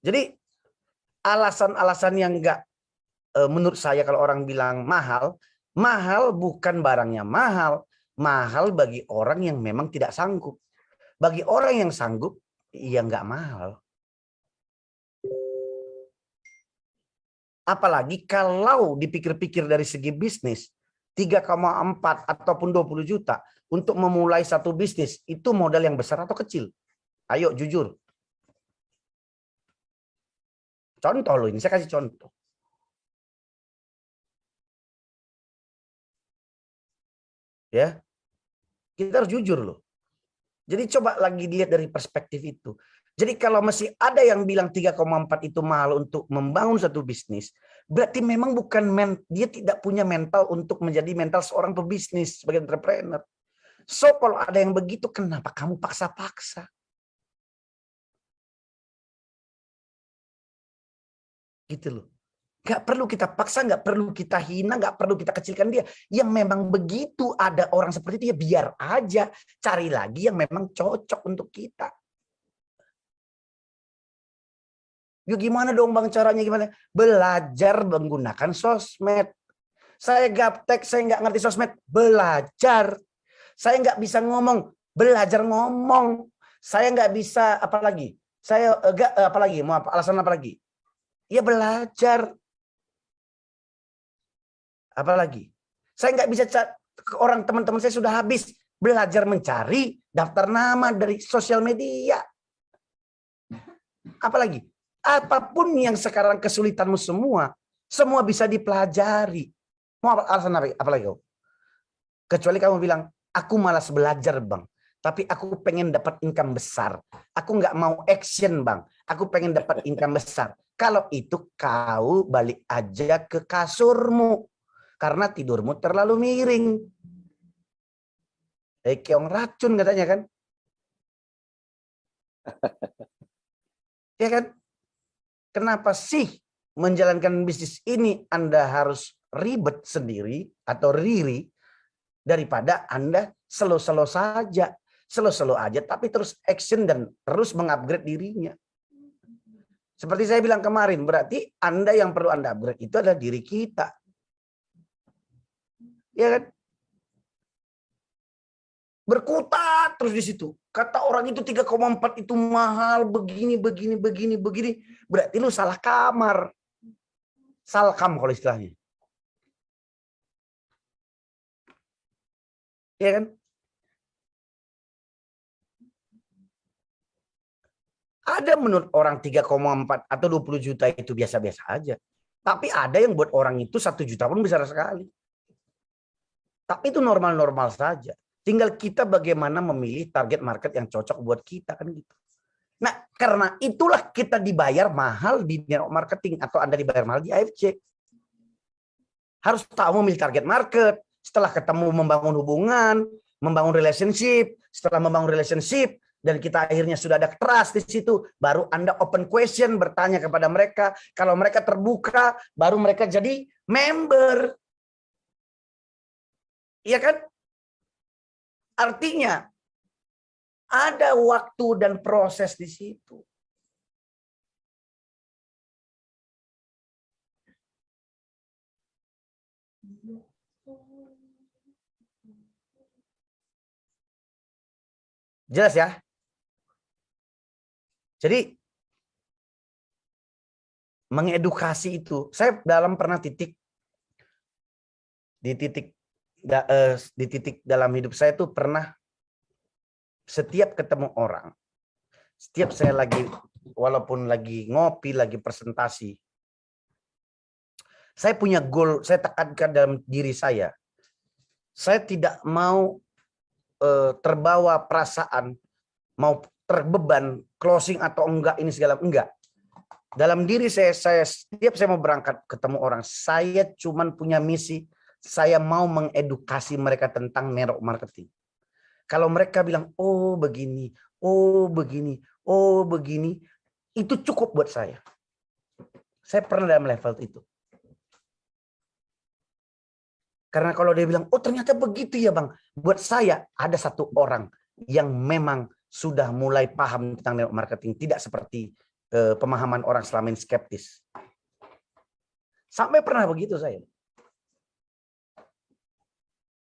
Jadi alasan-alasan yang enggak menurut saya kalau orang bilang mahal, mahal bukan barangnya mahal. Mahal bagi orang yang memang tidak sanggup. Bagi orang yang sanggup, ya enggak mahal. Apalagi kalau dipikir-pikir dari segi bisnis, 3,4 ataupun 20 juta untuk memulai satu bisnis, itu modal yang besar atau kecil? Ayo jujur. Contoh loh, ini saya kasih contoh. Ya, kita harus jujur loh. Jadi coba lagi dilihat dari perspektif itu. Jadi kalau masih ada yang bilang 3,4 itu mahal untuk membangun satu bisnis, berarti memang dia tidak punya mental untuk menjadi mental seorang pebisnis sebagai entrepreneur. So kalau ada yang begitu, kenapa kamu paksa-paksa? Gitu loh. Gak perlu kita paksa, gak perlu kita hina, gak perlu kita kecilkan dia. Yang memang begitu ada orang seperti itu, ya biar aja. Cari lagi yang memang cocok untuk kita. Ya gimana dong Bang caranya gimana? Belajar menggunakan sosmed. Saya gaptek, saya nggak ngerti sosmed. Belajar. Saya nggak bisa ngomong. Belajar ngomong. Saya nggak bisa apa lagi? Saya apa lagi? Mau alasan apa lagi? Ya belajar. Apa lagi? Saya nggak bisa orang teman-teman saya sudah habis belajar mencari daftar nama dari sosial media. Apalagi? Apapun yang sekarang kesulitanmu semua bisa dipelajari. Mau alasan apa? Apalagi kau? Kecuali kamu bilang, aku malas belajar Bang. Tapi aku pengen dapat income besar. Aku nggak mau action Bang. Aku pengen dapat income besar. Kalau itu kau balik aja ke kasurmu. Karena tidurmu terlalu miring. Keong racun katanya kan. Ya kan? Kenapa sih menjalankan bisnis ini Anda harus ribet sendiri atau riri daripada Anda slow-slow saja. Slow-slow aja tapi terus action dan terus mengupgrade dirinya. Seperti saya bilang kemarin, berarti Anda yang perlu Anda upgrade itu adalah diri kita. Ya kan? Berkutat terus di situ. Kata orang itu 3,4 itu mahal, begini. Berarti lu salah kamar. Salkam kalau istilahnya. Ya kan? Ada menurut orang 3,4 atau 20 juta itu biasa-biasa aja. Tapi ada yang buat orang itu 1 juta pun besar sekali. Tapi itu normal-normal saja. Tinggal kita bagaimana memilih target market yang cocok buat kita kan gitu. Nah, karena itulah kita dibayar mahal di network marketing atau Anda dibayar mahal di AFC. Harus tahu memilih target market. Setelah ketemu membangun hubungan, membangun relationship. Setelah membangun relationship dan kita akhirnya sudah ada trust di situ, baru Anda open question bertanya kepada mereka. Kalau mereka terbuka, baru mereka jadi member. Iya kan? Artinya ada waktu dan proses di situ. Jelas ya? Jadi mengedukasi itu, saya pernah di titik dalam hidup saya tuh pernah setiap ketemu orang, setiap saya lagi walaupun lagi ngopi, lagi presentasi, saya punya goal, saya tekankan dalam diri saya tidak mau terbawa perasaan, mau terbeban closing atau enggak ini segala enggak. Dalam diri saya setiap saya mau berangkat ketemu orang, saya cuman punya misi, saya mau mengedukasi mereka tentang network marketing. Kalau mereka bilang, oh begini, oh begini, oh begini, itu cukup buat saya. Saya pernah dalam level itu. Karena kalau dia bilang, oh ternyata begitu ya Bang. Buat saya ada satu orang yang memang sudah mulai paham tentang network marketing. Tidak seperti pemahaman orang selama ini skeptis. Sampai pernah begitu saya.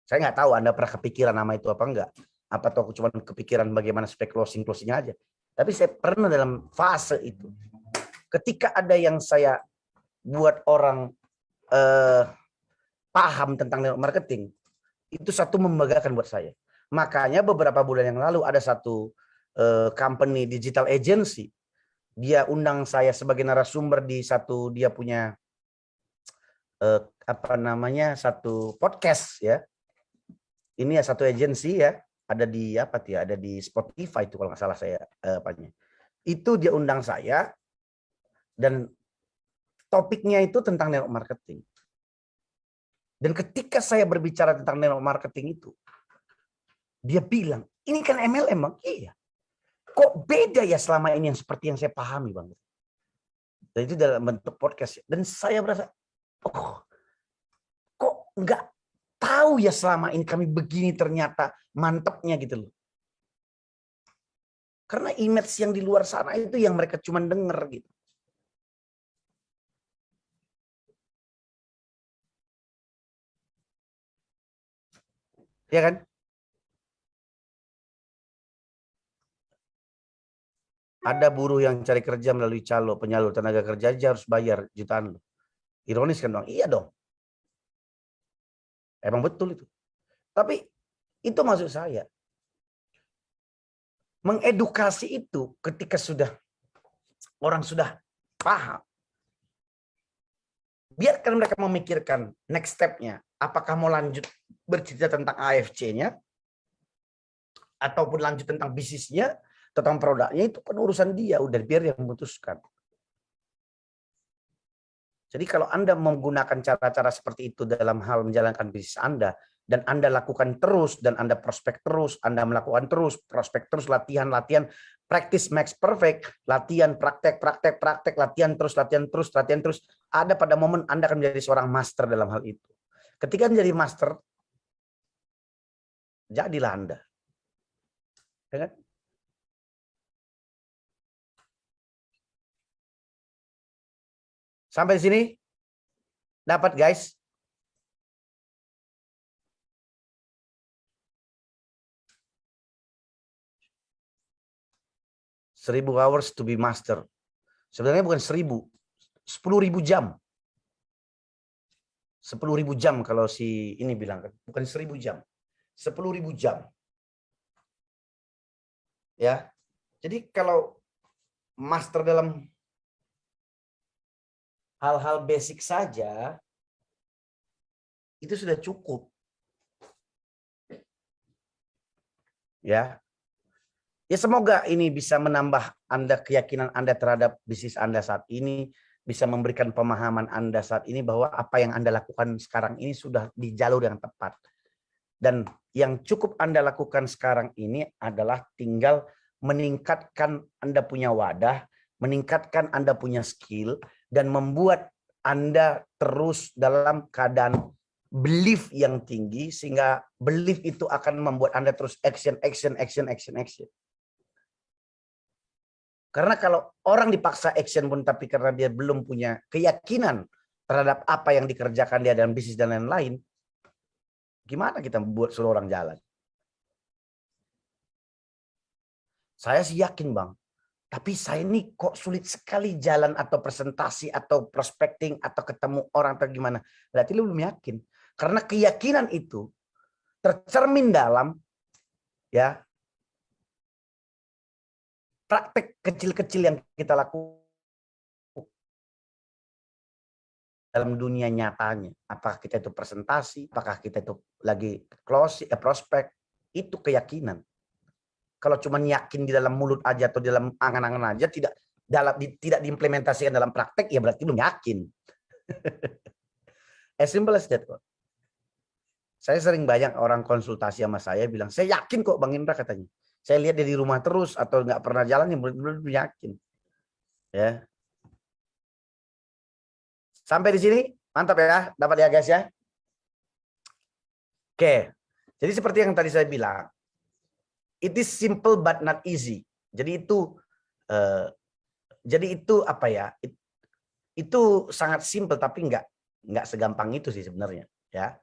Saya nggak tahu Anda pernah kepikiran nama itu apa enggak. Apa tahu cuma kepikiran bagaimana spek closing-closingnya aja. Tapi saya pernah dalam fase itu. Ketika ada yang saya buat orang paham tentang network marketing, itu satu membanggakan buat saya. Makanya beberapa bulan yang lalu ada satu company digital agency, dia undang saya sebagai narasumber di satu, dia punya satu podcast ya. Ini ya satu agensi ya, ada di ada di Spotify itu kalau nggak salah saya Itu dia undang saya dan topiknya itu tentang network marketing. Dan ketika saya berbicara tentang network marketing itu, dia bilang, ini kan MLM Bang. Iya. Kok beda ya selama ini yang seperti yang saya pahami Bang. Dan itu dalam bentuk podcast. Dan saya merasa, oh kok nggak tahu ya selama ini kami begini ternyata mantepnya gitu loh. Karena image yang di luar sana itu yang mereka cuma denger gitu. Ya kan? Ada buruh yang cari kerja melalui calo, penyalur tenaga kerja aja harus bayar jutaan loh. Ironis kan Bang? Iya dong. Emang betul itu. Tapi itu maksud saya. Mengedukasi itu ketika orang sudah paham. Biarkan mereka memikirkan next step-nya. Apakah mau lanjut bercerita tentang AFC-nya, ataupun lanjut tentang bisnisnya, tentang produknya, itu kan urusan dia. Udah biar dia memutuskan. Jadi kalau Anda menggunakan cara-cara seperti itu dalam hal menjalankan bisnis Anda, dan Anda lakukan terus, dan Anda prospek terus, Anda melakukan terus, prospek terus, latihan, practice makes perfect, latihan, praktek, latihan terus, ada pada momen Anda akan menjadi seorang master dalam hal itu. Ketika menjadi master, jadilah Anda. Ya kan? Sampai di sini? Dapat guys? Seribu hours to be master. Sebenarnya bukan 1000, 10.000 jam. 10.000 jam kalau si ini bilang kan, bukan 1000 jam. 10.000 jam. Ya. Jadi kalau master dalam hal-hal basic saja, itu sudah cukup. Ya. Ya semoga ini bisa menambah Anda keyakinan Anda terhadap bisnis Anda saat ini, bisa memberikan pemahaman Anda saat ini bahwa apa yang Anda lakukan sekarang ini sudah di jalur yang tepat. Dan yang cukup Anda lakukan sekarang ini adalah tinggal meningkatkan Anda punya wadah, meningkatkan Anda punya skill, dan membuat Anda terus dalam keadaan belief yang tinggi, sehingga belief itu akan membuat Anda terus action. Karena kalau orang dipaksa action pun tapi karena dia belum punya keyakinan terhadap apa yang dikerjakan dia dalam bisnis dan lain-lain, gimana kita buat suruh orang jalan? Saya sih yakin Bang, tapi saya ini kok sulit sekali jalan atau presentasi atau prospecting atau ketemu orang atau gimana. Berarti lu belum yakin. Karena keyakinan itu tercermin dalam ya praktek kecil-kecil yang kita lakukan dalam dunia nyatanya. Apakah kita itu presentasi, apakah kita itu lagi close, prospek, itu keyakinan. Kalau cuma yakin di dalam mulut aja atau di dalam angan-angan aja, tidak diimplementasikan dalam praktek, ya berarti belum yakin. As simple as that kok. Saya sering banyak orang konsultasi sama saya bilang, saya yakin kok Bang Indra katanya. Saya lihat dia di rumah terus atau nggak pernah jalan, yang belum yakin. Ya. Sampai di sini, mantap ya, dapat ya guys ya. Oke, jadi seperti yang tadi saya bilang, it is simple but not easy. Jadi itu apa ya? Itu sangat simple tapi nggak segampang itu sih sebenarnya. Ya,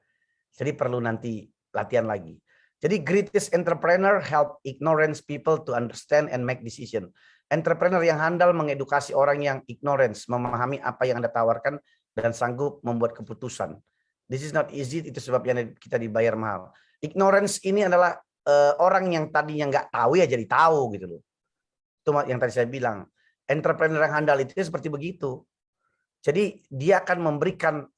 jadi perlu nanti latihan lagi. Jadi greatest entrepreneur help ignorance people to understand and make decision. Entrepreneur yang handal mengedukasi orang yang ignorance, memahami apa yang Anda tawarkan dan sanggup membuat keputusan. This is not easy, itu sebabnya kita dibayar mahal. Ignorance ini adalah orang yang tadinya nggak tahu ya jadi tahu gitu loh. Itu yang tadi saya bilang. Entrepreneur yang handal itu seperti begitu. Jadi dia akan memberikan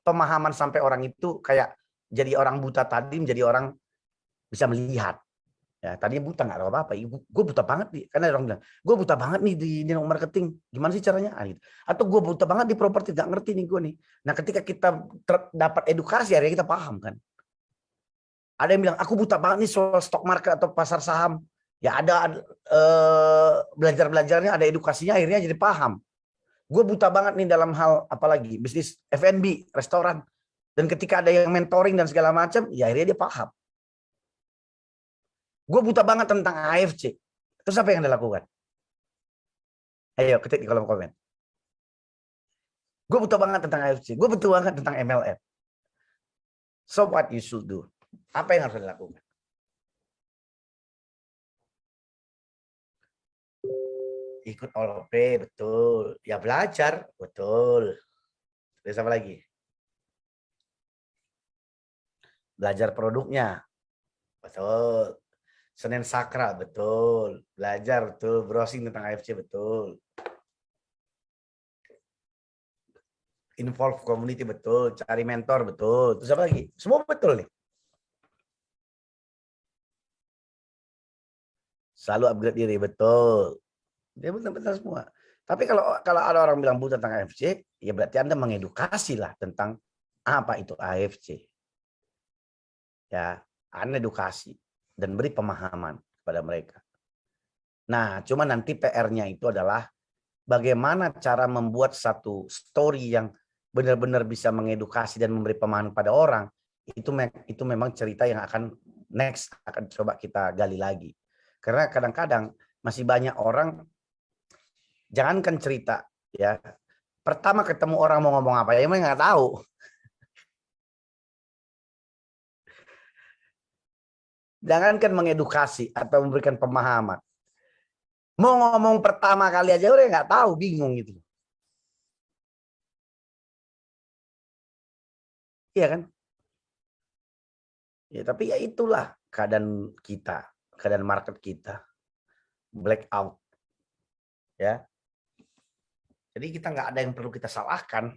pemahaman sampai orang itu kayak jadi orang buta tadi menjadi orang bisa melihat. Ya, tadinya buta nggak tahu apa-apa. Gue buta banget nih. Karena orang bilang, gue buta banget nih di marketing. Gimana sih caranya? Gitu. Atau gue buta banget di properti, nggak ngerti nih gue nih. Nah, ketika kita dapat edukasi, akhirnya kita paham kan. Ada yang bilang, aku buta banget nih soal stock market atau pasar saham. Ya ada belajar-belajarnya, ada edukasinya, akhirnya jadi paham. Gue buta banget nih dalam hal apalagi bisnis F&B, restoran. Dan ketika ada yang mentoring dan segala macam, ya akhirnya dia paham. Gue buta banget tentang AFC. Terus apa yang Anda lakukan? Ayo ketik di kolom komen. Gue buta banget tentang AFC. Gue buta banget tentang MLM. So what you should do? Apa yang harus Anda lakukan? Ikut OLP, betul. Ya belajar, betul. Terus apa lagi? Belajar produknya, betul. Senin Sakra, betul. Belajar, betul. Browsing tentang AFC, betul. Involve community, betul. Cari mentor, betul. Terus apa lagi? Semua betul nih. Selalu upgrade diri, betul. Dia benar-benar semua. Tapi kalau ada orang bilang buta tentang AFC, ya berarti Anda mengedukasi lah tentang apa itu AFC. Ya, Anda edukasi dan beri pemahaman kepada mereka. Nah, cuma nanti PR-nya itu adalah bagaimana cara membuat satu story yang benar-benar bisa mengedukasi dan memberi pemahaman pada orang. Itu memang cerita yang akan next akan coba kita gali lagi. Karena kadang-kadang masih banyak orang, jangankan cerita ya, pertama ketemu orang mau ngomong apa ya emang nggak tahu. Jangankan mengedukasi atau memberikan pemahaman, mau ngomong pertama kali aja udah nggak tahu, bingung gitu. Iya kan? Ya tapi ya itulah keadaan kita, keadaan market kita, blackout. Ya. Jadi kita nggak ada yang perlu kita salahkan.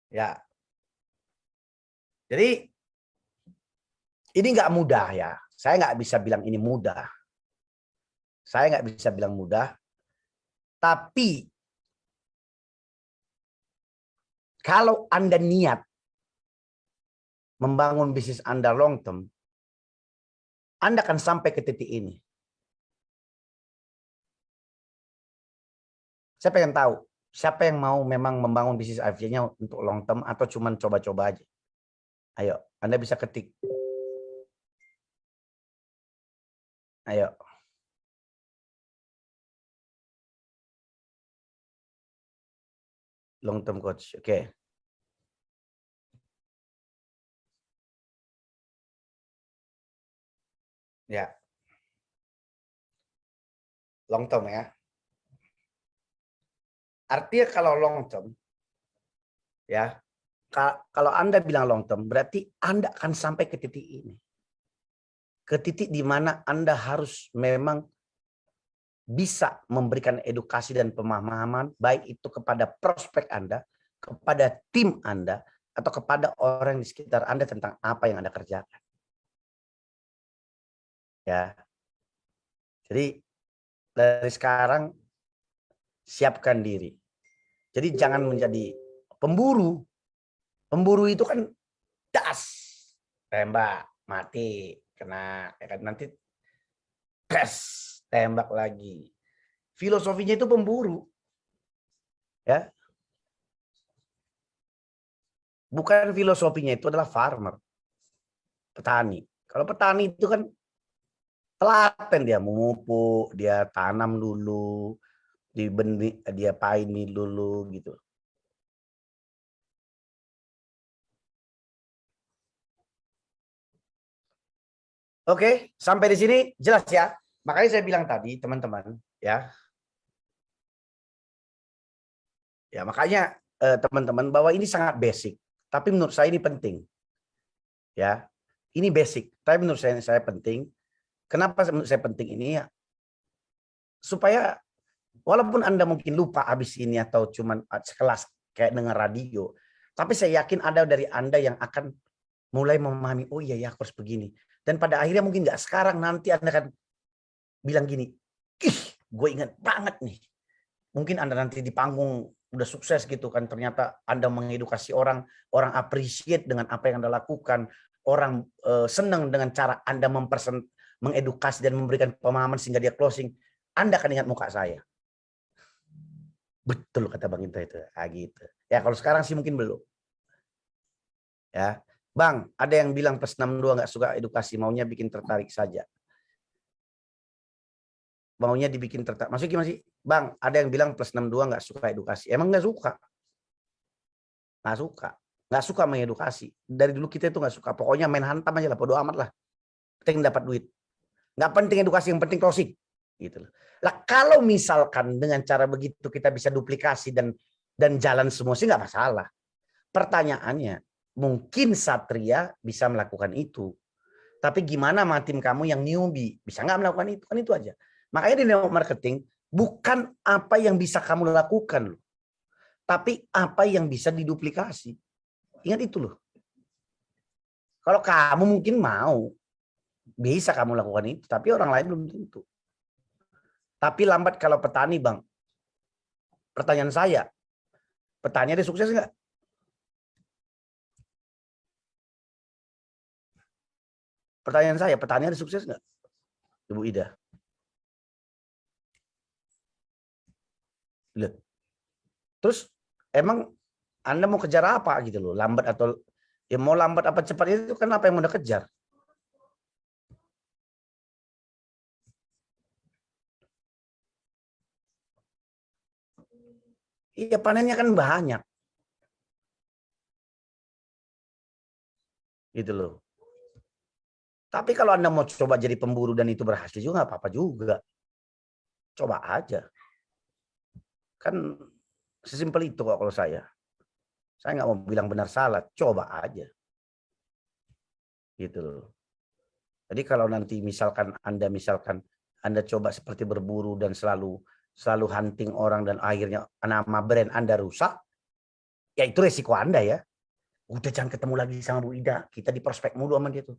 Ya. Jadi ini nggak mudah ya. Saya nggak bisa bilang ini mudah. Saya nggak bisa bilang mudah. Tapi kalau Anda niat membangun bisnis Anda long term, Anda akan sampai ke titik ini. Saya pengen tahu, siapa yang mau memang membangun bisnis IVF-nya untuk long term atau cuman coba-coba aja? Ayo, Anda bisa ketik. Ayo. Long term coach. Oke. Ya. Long term ya. Artinya kalau long term, ya, kalau Anda bilang long term, berarti Anda akan sampai ke titik ini. Ke titik di mana Anda harus memang bisa memberikan edukasi dan pemahaman, baik itu kepada prospek Anda, kepada tim Anda, atau kepada orang di sekitar Anda tentang apa yang Anda kerjakan. Ya. Jadi dari sekarang siapkan diri. Jadi jangan menjadi pemburu. Pemburu itu kan das, tembak, mati, kena, ya kan, nanti tes, tembak lagi. Filosofinya itu pemburu. Ya. Bukan filosofinya itu adalah farmer. Petani. Kalau petani itu kan telaten, dia memupuk, dia tanam dulu, dia paini dulu gitu. Oke, sampai di sini jelas ya. Makanya saya bilang tadi, teman-teman, ya. Ya, makanya teman-teman, bahwa ini sangat basic, tapi menurut saya ini penting. Ya. Ini basic, tapi menurut saya penting. Kenapa menurut saya penting ini ya? Supaya walaupun Anda mungkin lupa habis ini atau cuman sekelas kayak dengar radio, tapi saya yakin ada dari Anda yang akan mulai memahami, oh iya ya aku harus begini. Dan pada akhirnya mungkin nggak sekarang, nanti Anda akan bilang gini, ih gue ingat banget nih. Mungkin Anda nanti di panggung udah sukses gitu kan, ternyata Anda mengedukasi orang, orang appreciate dengan apa yang Anda lakukan, orang senang dengan cara Anda mengedukasi dan memberikan pemahaman sehingga dia closing. Anda akan ingat muka saya. Betul kata Bang Indra itu. Ah, gitu. Ya kalau sekarang sih mungkin belum. Ya, Bang, ada yang bilang plus 62 nggak suka edukasi, maunya bikin tertarik saja. Maunya dibikin tertarik. Maksudnya gimana sih? Bang, ada yang bilang plus 62 nggak suka edukasi. Emang nggak suka? Nggak suka. Nggak suka mengedukasi. Dari dulu kita itu nggak suka. Pokoknya main hantam aja lah, bodo amat lah. Penting dapat duit. Nggak penting edukasi, yang penting closing. Gitu loh. Lah kalau misalkan dengan cara begitu kita bisa duplikasi dan jalan semua sih nggak masalah. Pertanyaannya, mungkin Satria bisa melakukan itu. Tapi gimana sama tim kamu yang newbie? Bisa nggak melakukan itu? Kan itu aja. Makanya di network marketing, bukan apa yang bisa kamu lakukan loh. Tapi apa yang bisa diduplikasi. Ingat itu loh. Kalau kamu mungkin mau, bisa kamu lakukan itu. Tapi orang lain belum tentu. Tapi lambat kalau petani, Bang. Pertanyaan saya, petani ada sukses nggak? Pertanyaan saya, petani ada sukses nggak? Ibu Ida. Lihat. Terus emang Anda mau kejar apa gitu loh? Lambat atau ya mau lambat apa cepat itu kan apa yang mau Anda kejar? Iya panennya kan banyak. Gitu loh. Tapi kalau Anda mau coba jadi pemburu dan itu berhasil juga nggak apa-apa juga. Coba aja. Kan sesimpel itu kok kalau saya. Saya nggak mau bilang benar salah, coba aja. Gitu loh. Jadi kalau nanti misalkan Anda coba seperti berburu dan selalu hunting orang dan akhirnya nama brand Anda rusak, ya itu resiko Anda ya. Udah jangan ketemu lagi sama Bu Ida. Kita di prospek mulu sama dia tuh.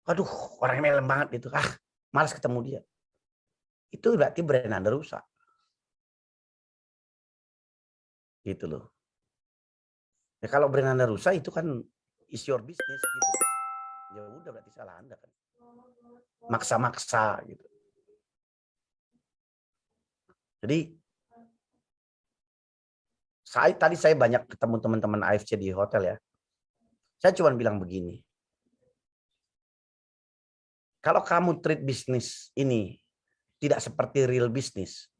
Aduh, orangnya melem banget itu. Malas ketemu dia. Itu berarti brand Anda rusak. Gitu loh. Ya kalau brand Anda rusak itu kan is your business gitu. Ya udah berarti salah Anda kan. Maksa-maksa gitu. Jadi tadi saya banyak ketemu teman-teman AFC di hotel ya. Saya cuma bilang begini. Kalau kamu treat bisnis ini tidak seperti real bisnis,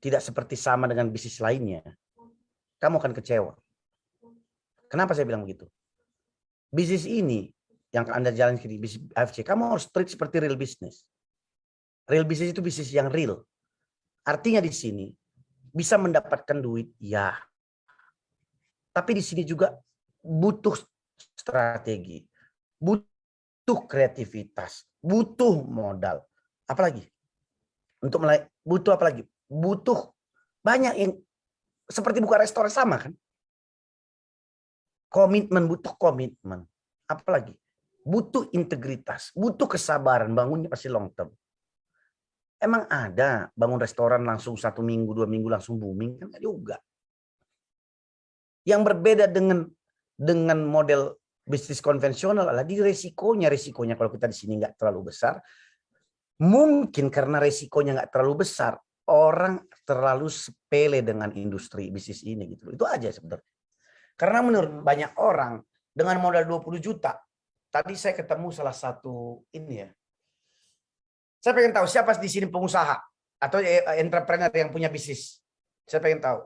tidak seperti sama dengan bisnis lainnya, kamu akan kecewa. Kenapa saya bilang begitu? Bisnis ini yang Anda jalan di bisnis AFC, kamu harus treat seperti real bisnis. Real bisnis itu bisnis yang real. Artinya di sini bisa mendapatkan duit, ya. Tapi di sini juga butuh strategi, butuh kreativitas, butuh modal. Apalagi? Butuh apa lagi? Butuh banyak yang seperti buka restoran sama kan? Butuh komitmen. Apalagi? Butuh integritas, butuh kesabaran, bangunnya pasti long term. Emang ada bangun restoran langsung 1 minggu, 2 minggu langsung booming? Kan enggak juga. Yang berbeda dengan model bisnis konvensional adalah di resikonya kalau kita di sini nggak terlalu besar, mungkin karena resikonya nggak terlalu besar, orang terlalu sepele dengan industri bisnis ini gitu. Itu aja sebenarnya. Karena menurut banyak orang dengan modal 20 juta, tadi saya ketemu salah satu ini ya. Saya pengen tahu siapa di sini pengusaha atau entrepreneur yang punya bisnis. Saya pengen tahu.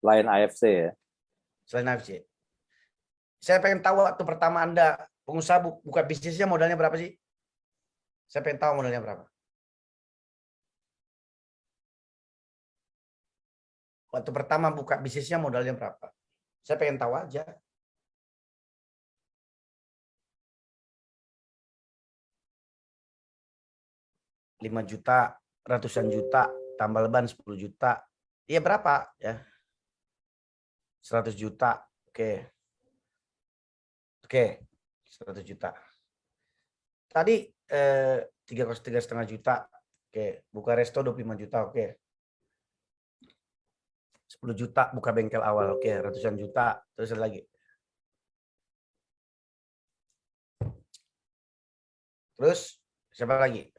Lain AFC ya. Selain AFC. Saya pengen tahu waktu pertama Anda pengusaha buka bisnisnya modalnya berapa sih? Saya pengen tahu modalnya berapa. Waktu pertama buka bisnisnya modalnya berapa? Saya pengen tahu aja. Lima juta, ratusan juta, tambah leban 10 juta. Iya berapa ya? 100 juta. Oke. Oke. 100 juta. Tadi 3,5 juta. Oke. Buka resto 25 juta. Oke. 10 juta buka bengkel awal. Oke. Ratusan juta. Terus ada lagi. Terus siapa lagi?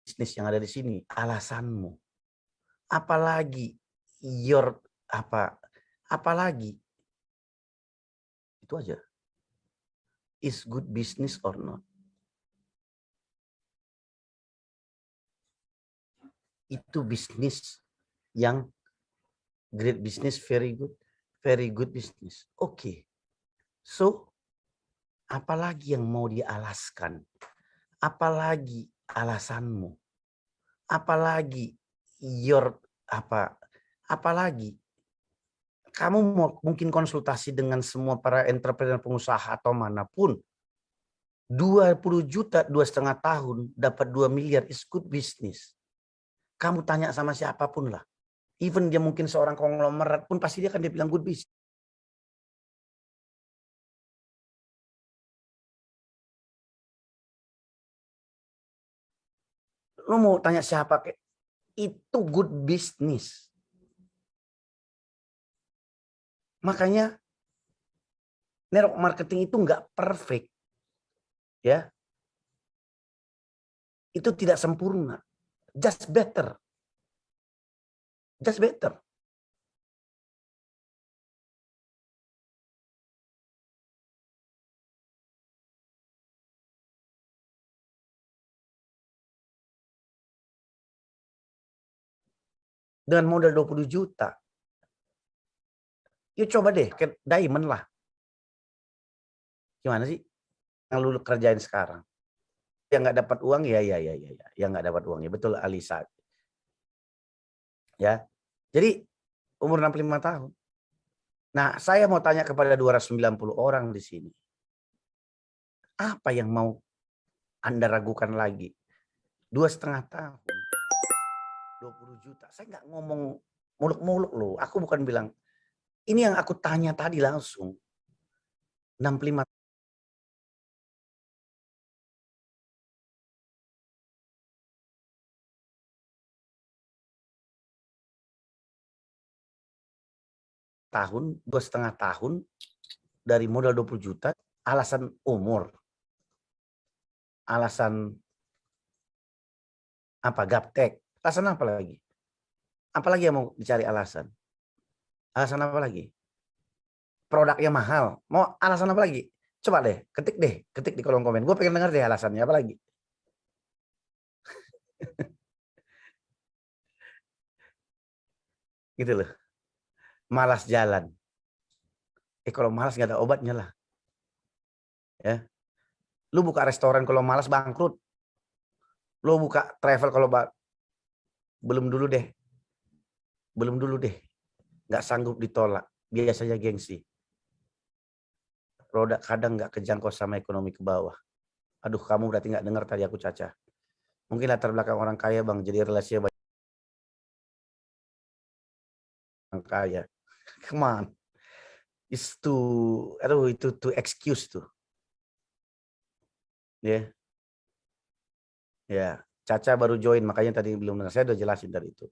Bisnis yang ada di sini, alasanmu. Apalagi apalagi itu aja. Is good business or not? Itu bisnis yang great business, very good business. Oke. So, apalagi yang mau dialaskan? Apalagi alasanmu? Apalagi apalagi kamu mungkin konsultasi dengan semua para entrepreneur pengusaha atau manapun, 20 juta 2,5 tahun dapat 2 miliar is good business. Kamu tanya sama siapapun lah, even dia mungkin seorang konglomerat pun pasti dia akan bilang good business. Lo mau tanya siapa, itu good business. Makanya network marketing itu nggak perfect, ya. Itu tidak sempurna, just better, just better. Dengan modal 20 juta, yuk coba deh ke diamond lah. Gimana sih yang lu kerjain sekarang? Yang nggak dapat uang, ya. Yang nggak dapat uang, ya betul Alisa. Ya, jadi umur 65 tahun. Nah, saya mau tanya kepada 290 orang di sini. Apa yang mau Anda ragukan lagi? 2,5 tahun, 20 juta. Saya nggak ngomong muluk-muluk loh. Aku bukan bilang. Ini yang aku tanya tadi langsung. 65 tahun, 2,5 tahun, dari modal 20 juta, alasan umur. Alasan apa? Gaptek. Alasan apa lagi? Apalagi yang mau dicari alasan? Alasan apa lagi? Produknya mahal. Mau alasan apa lagi? Coba deh, ketik di kolom komen. Gue pengen denger deh alasannya apa lagi. Gitu loh. Malas jalan. Kalau malas nggak ada obatnya lah. Ya. Lu buka restoran kalau malas bangkrut. Lu buka travel kalau belum dulu deh. Belum dulu deh. Nggak sanggup ditolak. Biasanya gengsi. Produk kadang nggak kejangkau sama ekonomi ke bawah. Aduh, kamu berarti nggak dengar tadi aku Caca. Mungkin latar belakang orang kaya bang, jadi relasinya banyak orang kaya. Come on. Itu to excuse tuh. Ya. Ya, Caca baru join, makanya tadi belum dengar. Saya udah jelasin dari itu.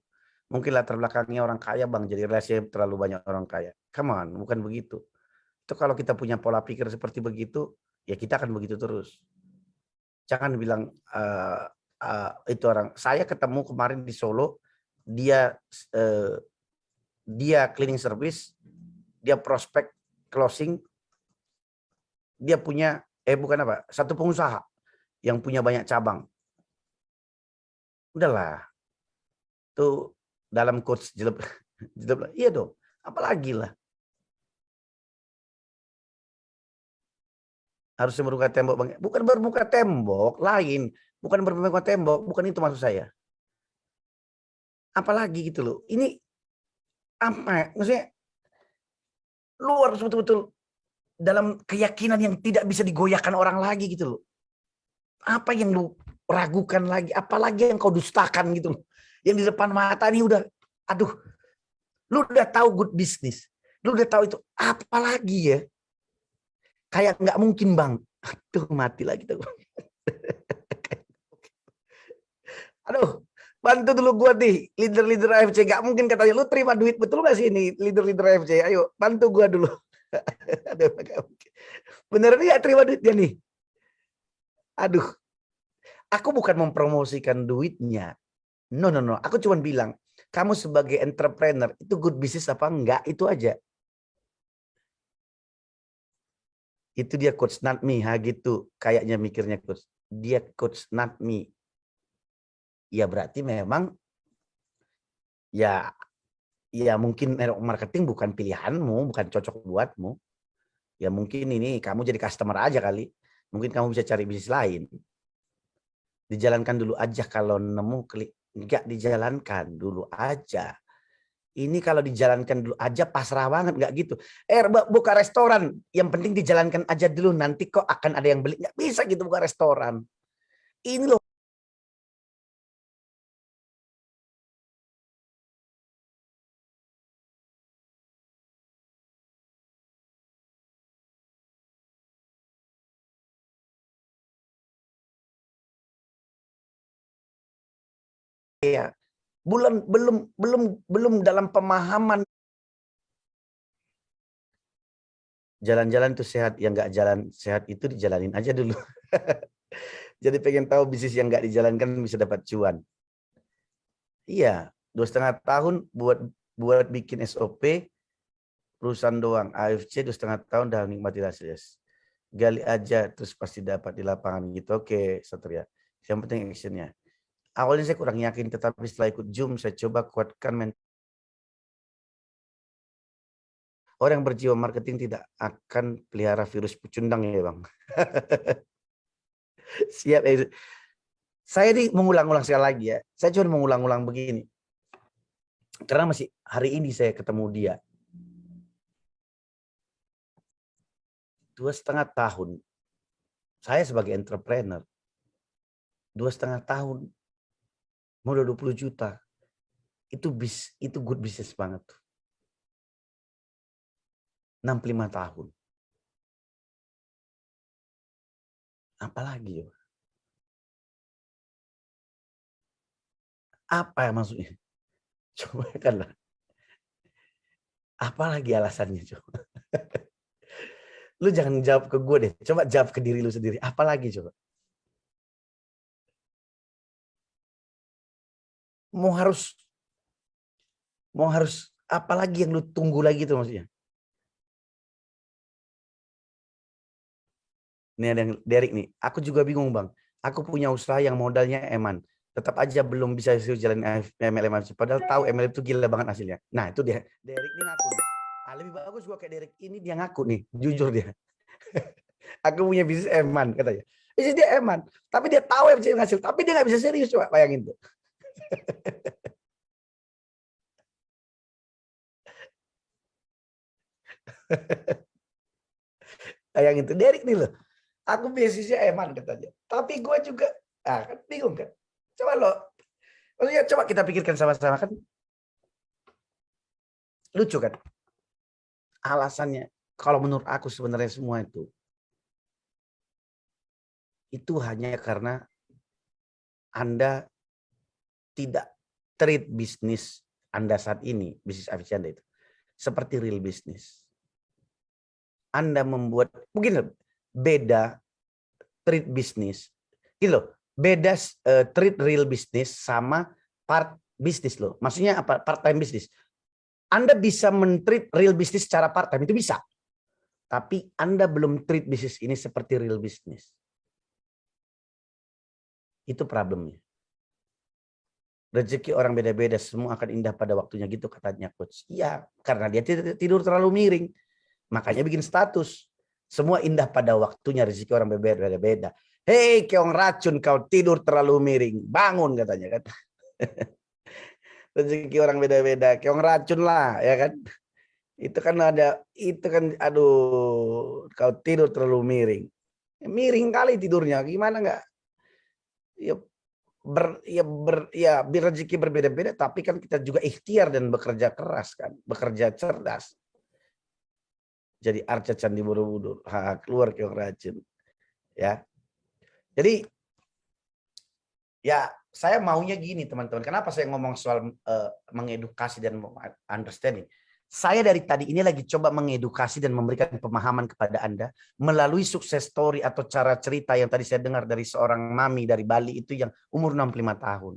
Mungkin latar belakangnya orang kaya bang, jadi relasinya terlalu banyak orang kaya. Come on, bukan begitu. Itu kalau kita punya pola pikir seperti begitu, ya kita akan begitu terus. Jangan bilang itu orang. Saya ketemu kemarin di Solo, dia cleaning service, dia prospek closing, dia punya bukan apa, satu pengusaha yang punya banyak cabang. Udahlah, itu dalam coach jelek, iya dong, apalagi lah. Harusnya berbuka tembok bang, bukan berbuka tembok lain, bukan berbuka tembok, bukan itu maksud saya. Apalagi gitu loh, ini apa maksudnya, lu harus betul-betul dalam keyakinan yang tidak bisa digoyahkan orang lagi gitu loh. Apa yang lu ragukan lagi, apalagi yang kau dustakan gitu loh. Yang di depan mata ini udah, aduh, lu udah tahu good business, lu udah tahu itu, apalagi ya, kayak nggak mungkin bang, aduh mati lagi tuh. Aduh, bantu dulu gua nih, leader-leader AFC. Gak mungkin katanya, lu terima duit betul gak sih ini leader-leader AFC? Ayo, bantu gua dulu. Aduh, bener nih gak terima duitnya nih? Aduh, aku bukan mempromosikan duitnya. No. Aku cuma bilang, kamu sebagai entrepreneur, itu good business apa enggak, itu aja. Itu dia coach not me, gitu. Kayaknya mikirnya coach. Dia coach not me. Ya berarti memang, ya mungkin marketing bukan pilihanmu, bukan cocok buatmu. Ya mungkin ini kamu jadi customer aja kali. Mungkin kamu bisa cari bisnis lain. Dijalankan dulu aja kalau nemu klik. Enggak, dijalankan dulu aja. Ini kalau dijalankan dulu aja pasrah banget, enggak gitu. Buka restoran, yang penting dijalankan aja dulu, nanti kok akan ada yang beli. Enggak bisa gitu buka restoran. Ini loh. Ya, belum dalam pemahaman. Jalan-jalan itu sehat, yang nggak jalan sehat itu dijalanin aja dulu. Jadi pengen tahu bisnis yang nggak dijalankan bisa dapat cuan. Iya, 2,5 tahun buat bikin SOP perusahaan doang. AFC 2,5 tahun dah nikmati hasilnya. Gali aja terus pasti dapat di lapangan gitu. Oke, Satria. Yang penting actionnya. Awalnya saya kurang yakin, tetapi setelah ikut Zoom saya coba kuatkan orang yang berjiwa marketing tidak akan pelihara virus pecundang ya Bang. Siap. Saya ini mengulang-ulang sekali lagi ya. Saya cuma mengulang-ulang begini. Karena masih hari ini saya ketemu dia. 2,5 tahun. Saya sebagai entrepreneur. 2,5 tahun. Modal 20 juta. Itu good business banget. 65 tahun. Apalagi ya? Apa ya maksudnya? Coba kan lah. Apalagi alasannya coba? Lu jangan jawab ke gue deh. Coba jawab ke diri lu sendiri. Apalagi coba? Mau harus apalagi yang lu tunggu lagi tuh maksudnya? Ini ada yang Derek nih. Aku juga bingung Bang. Aku punya usaha yang modalnya eman. Tetap aja belum bisa jalan MLM. Padahal tahu MLM itu gila banget hasilnya. Nah itu dia. Derek ini ngaku nih. Lebih bagus gua kayak Derek ini dia ngaku nih. Jujur dia. Aku punya bisnis eman katanya. Bisnis dia eman. Tapi dia tahu yang bisa hasil. Tapi dia nggak bisa serius. Coba bayangin tuh. Bayangin tuh. Derek nih loh. Aku bisnisnya eman katanya. Tapi gue juga kan bingung kan. Coba lo. Maksudnya coba kita pikirkan sama-sama kan. Lucu kan. Alasannya. Kalau menurut aku sebenarnya semua itu hanya karena Anda tidak treat bisnis Anda saat ini, bisnis AFC Anda itu, seperti real bisnis. Anda membuat, mungkin beda treat bisnis. Gitu loh, beda treat real bisnis sama part bisnis loh. Maksudnya apa? Part time bisnis. Anda bisa men-treat real bisnis secara part time, itu bisa. Tapi Anda belum treat bisnis ini seperti real bisnis. Itu problemnya. Rezeki orang beda-beda, semua akan indah pada waktunya gitu katanya coach. Iya, karena dia tidur terlalu miring. Makanya bikin status. Semua indah pada waktunya, rezeki orang beda-beda. Hei, keong racun, kau tidur terlalu miring. Bangun katanya kan. Rezeki orang beda-beda, keong racun lah, ya kan. Itu kan aduh, kau tidur terlalu miring. Miring kali tidurnya, gimana enggak? Ya rezeki berbeda-beda, tapi kan kita juga ikhtiar dan bekerja keras kan, bekerja cerdas. Jadi Arca Candi Borobudur, keluar keong racun, ya. Jadi ya saya maunya gini teman-teman. Kenapa saya ngomong soal mengedukasi dan understanding? Saya dari tadi ini lagi coba mengedukasi dan memberikan pemahaman kepada Anda melalui sukses story atau cara cerita yang tadi saya dengar dari seorang mami dari Bali itu yang umur 65 tahun.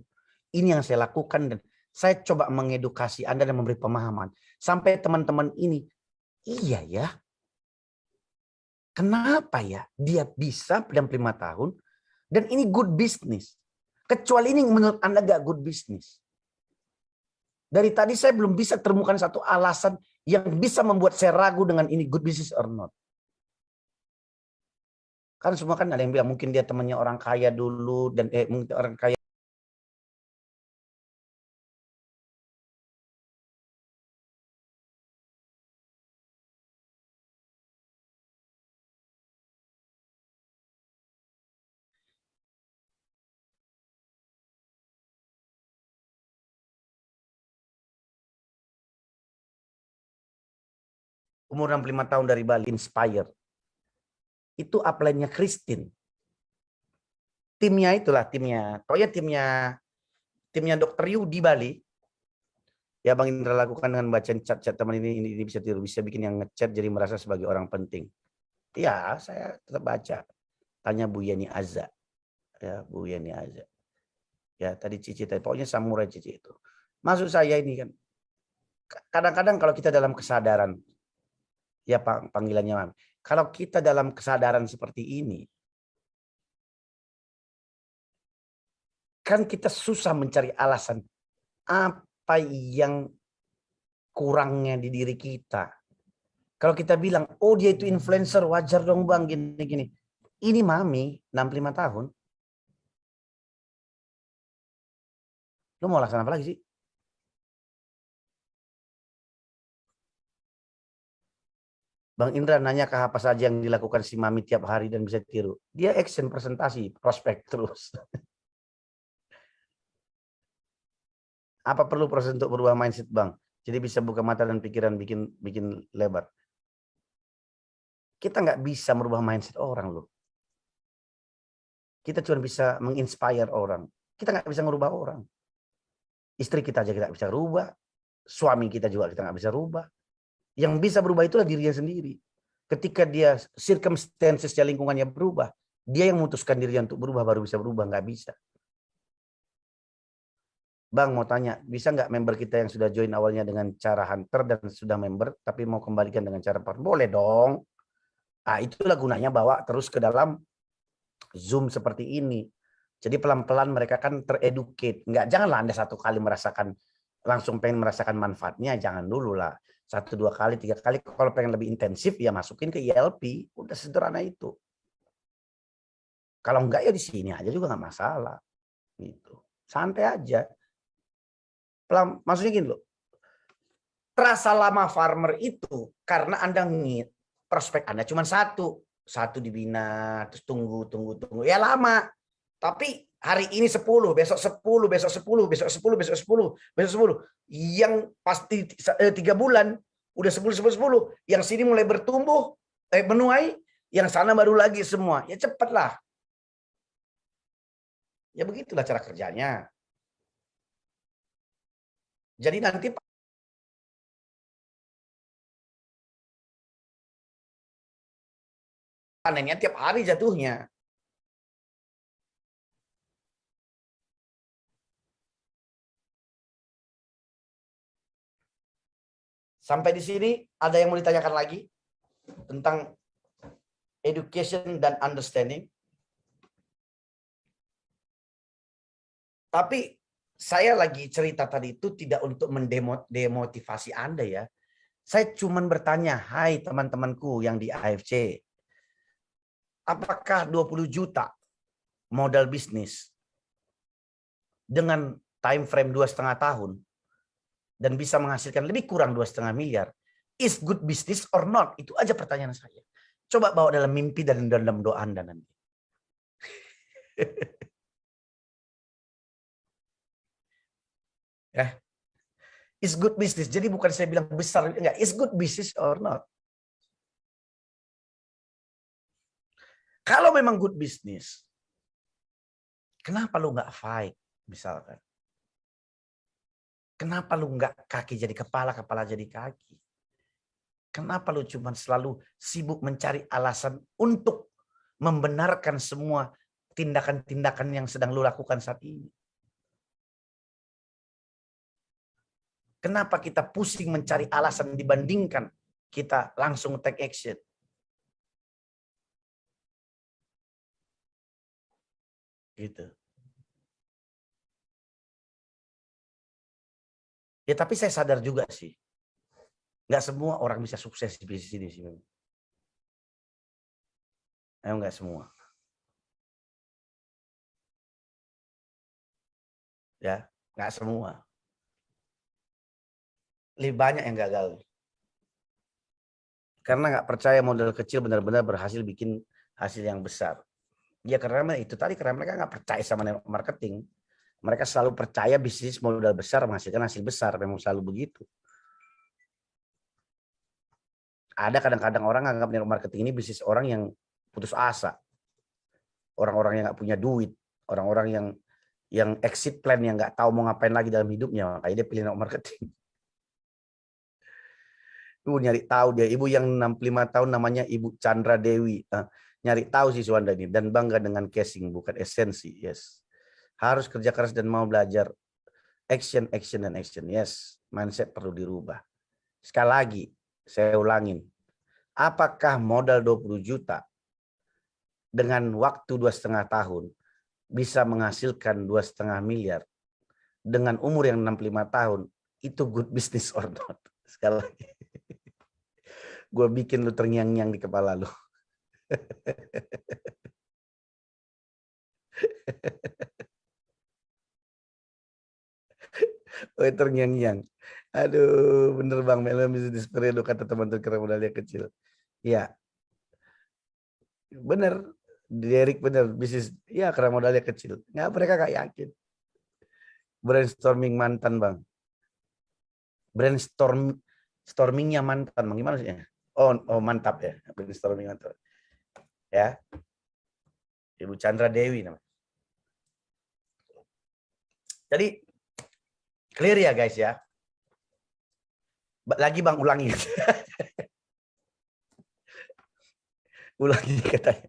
Ini yang saya lakukan dan saya coba mengedukasi Anda dan memberi pemahaman. Sampai teman-teman ini, iya ya, kenapa ya dia bisa 65 tahun dan ini good business. Kecuali ini menurut Anda gak good business. Dari tadi saya belum bisa temukan satu alasan yang bisa membuat saya ragu dengan ini good business or not. Kan semua kan ada yang bilang mungkin dia temannya orang kaya dulu dan mungkin orang kaya. Umur 65 tahun dari Bali, Inspire. Itu upline-nya Christine. Timnya itulah, timnya timnya Dr. Yu di Bali. Ya Bang Indra lakukan dengan baca chat teman ini bisa tiru, bisa bikin yang ngechat jadi merasa sebagai orang penting. Ya, saya tetap baca. Tanya Bu Yeni Azza. Ya, Bu Yeni Azza. Ya, tadi Cici tadi, pokoknya samurai Cici itu. Maksud saya ini kan, kadang-kadang kalau kita dalam kesadaran, ya panggilannya Mami, kalau kita dalam kesadaran seperti ini, kan kita susah mencari alasan apa yang kurangnya di diri kita. Kalau kita bilang, oh dia itu influencer, wajar dong Bang, gini-gini. Ini Mami, 65 tahun. Lu mau laksanakan apa lagi sih? Bang Indra nanya ke apa saja yang dilakukan si Mami tiap hari dan bisa tiru. Dia action presentasi, prospek terus. Apa perlu proses untuk berubah mindset Bang? Jadi bisa buka mata dan pikiran bikin lebar. Kita nggak bisa merubah mindset orang loh. Kita cuma bisa menginspire orang. Kita nggak bisa merubah orang. Istri kita aja kita bisa rubah. Suami kita juga kita nggak bisa rubah. Yang bisa berubah itulah dirinya sendiri. Ketika dia circumstances lingkungannya berubah, dia yang memutuskan dirinya untuk berubah baru bisa berubah, nggak bisa. Bang mau tanya, bisa nggak member kita yang sudah join awalnya dengan cara hunter dan sudah member, tapi mau kembalikan dengan cara partner? Boleh dong. Nah, itulah gunanya bawa terus ke dalam Zoom seperti ini. Jadi pelan-pelan mereka kan tereducate. Janganlah Anda satu kali langsung pengen merasakan manfaatnya, jangan dulu lah. 1, 2 kali, 3 kali, kalau pengen lebih intensif ya masukin ke ILP, udah sederhana itu. Kalau enggak ya di sini aja juga nggak masalah, gitu. Santai aja. Maksudnya gini loh, terasa lama farmer itu karena Anda prospek Anda cuma satu dibina, terus tunggu, ya lama. Tapi hari ini 10, besok 10, besok 10, besok 10, besok 10, besok 10. Yang pasti 3 bulan, udah 10, 10, 10. Yang sini mulai bertumbuh, menuai, yang sana baru lagi semua. Ya cepatlah. Ya begitulah cara kerjanya. Jadi nanti panennya tiap hari jatuhnya. Sampai di sini ada yang mau ditanyakan lagi tentang education dan understanding? Tapi saya lagi cerita tadi itu tidak untuk mendemotivasi Anda ya. Saya cuma bertanya, hai teman-temanku yang di AFC, apakah 20 juta modal bisnis dengan time frame 2,5 tahun dan bisa menghasilkan lebih kurang 2,5 miliar, is good business or not? Itu aja pertanyaan saya. Coba bawa dalam mimpi dan dalam doa Anda nanti. Ya. Is good business. Jadi bukan saya bilang besar, enggak. Is good business or not? Kalau memang good business, kenapa lu nggak fight misalkan? Kenapa lu nggak kaki jadi kepala, kepala jadi kaki? Kenapa lu cuma selalu sibuk mencari alasan untuk membenarkan semua tindakan-tindakan yang sedang lu lakukan saat ini? Kenapa kita pusing mencari alasan dibandingkan kita langsung take action? Gitu. Ya tapi saya sadar juga sih. Nggak semua orang bisa sukses di bisnis ini sih. Nggak semua. Ya, nggak semua. Lebih banyak yang gagal. Karena nggak percaya modal kecil benar-benar berhasil bikin hasil yang besar. Ya karena itu tadi, karena mereka nggak percaya sama marketing. Mereka selalu percaya bisnis modal besar menghasilkan hasil besar. Memang selalu begitu. Ada kadang-kadang orang anggap marketing ini bisnis orang yang putus asa. Orang-orang yang nggak punya duit. Orang-orang yang exit plan yang nggak tahu mau ngapain lagi dalam hidupnya, makanya dia pilih network marketing. Ibu nyari tahu dia, ibu yang 65 tahun namanya Ibu Chandra Dewi. Nyari tahu sih Suwanda ini dan bangga dengan casing bukan esensi. Yes. Harus kerja keras dan mau belajar. Action, action, dan action. Yes. Mindset perlu dirubah. Sekali lagi, saya ulangin. Apakah modal 20 juta dengan waktu 2,5 tahun bisa menghasilkan 2,5 miliar dengan umur yang 65 tahun, itu good business or not? Sekali lagi. Gue bikin lu terngiang-ngiang di kepala lu. Oh, terngiang-ngiang. Aduh, bener Bang, Melo bisnis periode kata teman-teman kira modalnya kecil. Iya. Bener. Derek bener, bisnis ya karena modalnya kecil. Nggak, mereka nggak yakin. Brainstorming mantan Bang. Stormingnya mantan Bang, gimana sih? Oh mantap ya, brainstorming mantap. Ya. Ibu Chandra Dewi namanya. Jadi clear ya guys ya. Lagi Bang ulangi. Ulangi katanya.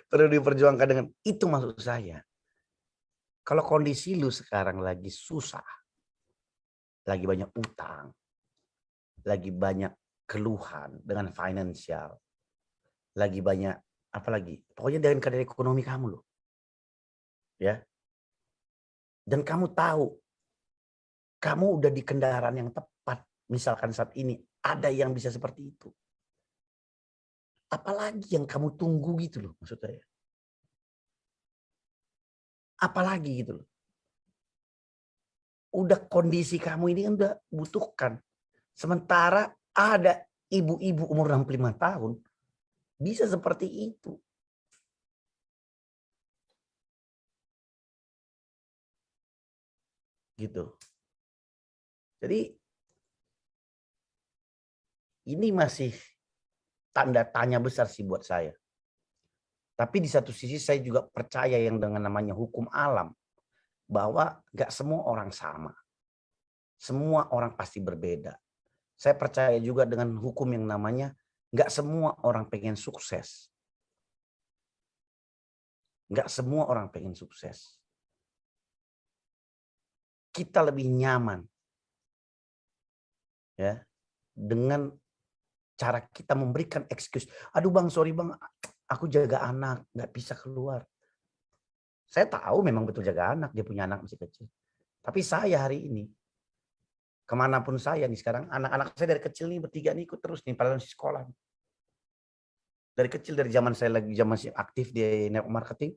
Perlu diperjuangkan dengan itu maksud saya. Kalau kondisi lu sekarang lagi susah, lagi banyak utang, lagi banyak keluhan dengan finansial, lagi banyak apa lagi? Pokoknya dengan keadaan ekonomi kamu loh. Ya. Dan kamu tahu kamu udah di kendaraan yang tepat. Misalkan saat ini ada yang bisa seperti itu. Apalagi yang kamu tunggu gitu loh maksud saya. Apalagi gitu loh. Udah kondisi kamu ini kan udah butuhkan. Sementara ada ibu-ibu umur 65 tahun bisa seperti itu. Gitu. Jadi ini masih tanda tanya besar sih buat saya. Tapi di satu sisi saya juga percaya yang dengan namanya hukum alam. Bahwa gak semua orang sama. Semua orang pasti berbeda. Saya percaya juga dengan hukum yang namanya gak semua orang pengen sukses. Gak semua orang pengen sukses. Kita lebih nyaman ya dengan cara kita memberikan excuse. Aduh Bang, sorry Bang, aku jaga anak, gak bisa keluar. Saya tahu memang betul jaga anak, dia punya anak masih kecil. Tapi saya hari ini, kemanapun saya nih sekarang, anak-anak saya dari kecil nih bertiga nih ikut terus nih, padahal masih sekolah. Dari kecil, dari zaman saya lagi masih aktif di network marketing,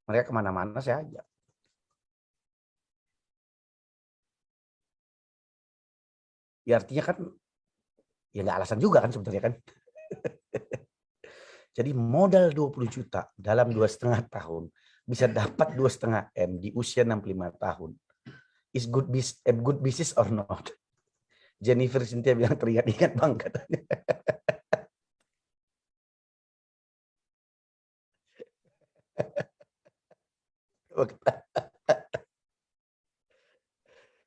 mereka kemana-mana saya ajak. Ya artinya kan, ya nggak alasan juga kan sebetulnya kan. Jadi modal 20 juta dalam 2,5 tahun, bisa dapat 2,5 M di usia 65 tahun. Is good business or not? Jennifer Cynthia bilang teringat-ingat Bang katanya.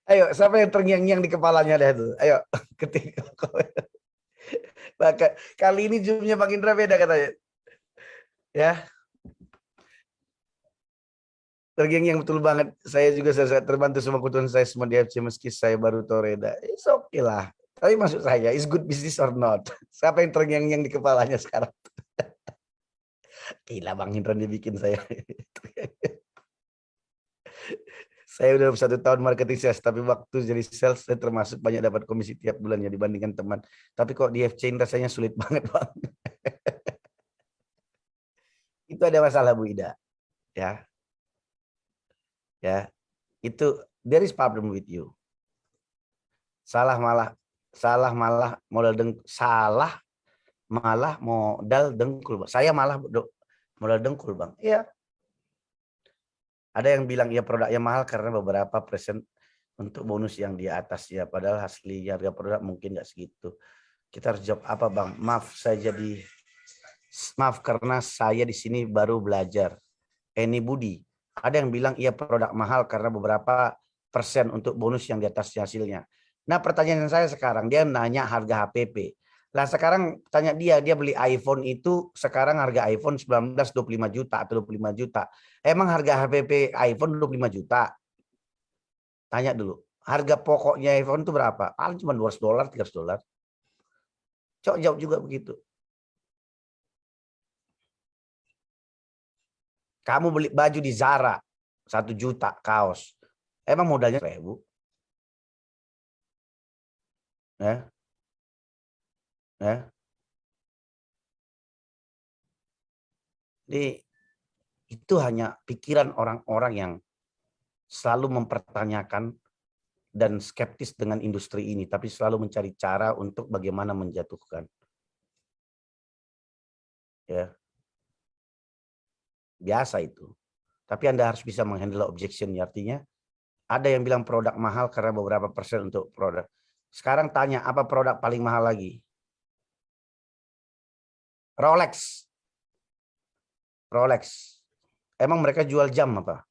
Ayo, siapa yang terngiang-ngiang di kepalanya deh tuh? Ayo, ketik. Kali ini zoomnya Bang Indra beda katanya. Ya. Terngiang-ngiang betul banget. Saya juga sangat terbantu sama kebutuhan saya semua di FC meski saya baru Toreda. It's okay lah. Tapi maksud saya, is good business or not? Siapa yang terngiang-ngiang di kepalanya sekarang? Gila Bang Indra dibikin saya. Saya udah 1 tahun marketing sales, tapi waktu jadi sales saya termasuk banyak dapat komisi tiap bulannya dibandingkan teman. Tapi kok di FC rasanya sulit banget Bang. Itu ada masalah Bu Ida. Ya. Ya. Itu there is problem with you. Salah malah modal dengkul. Saya malah modal dengkul Bang. Iya. Ada yang bilang ya produknya mahal karena beberapa persen untuk bonus yang di atasnya. Padahal asli harga produk mungkin nggak segitu. Kita harus jawab apa Bang? Maaf karena saya di sini baru belajar. Budi. Ada yang bilang iya produk mahal karena beberapa persen untuk bonus yang di atas hasilnya. Nah pertanyaan saya sekarang, dia nanya harga HPP. Lah sekarang tanya dia beli iPhone itu sekarang harga iPhone 19 25 juta atau 25 juta. Emang harga HPP iPhone 25 juta? Tanya dulu. Harga pokoknya iPhone itu berapa? Paling cuma $200, $300. Coba jawab juga begitu. Kamu beli baju di Zara 1 juta kaos. Emang modalnya 1.000? Ya, ya. Jadi itu hanya pikiran orang-orang yang selalu mempertanyakan dan skeptis dengan industri ini, tapi selalu mencari cara untuk bagaimana menjatuhkan. Ya, biasa itu. Tapi Anda harus bisa menghandle objection, artinya ada yang bilang produk mahal karena beberapa persen untuk produk. Sekarang tanya, apa produk paling mahal lagi? Rolex. Rolex. Emang mereka jual jam apa?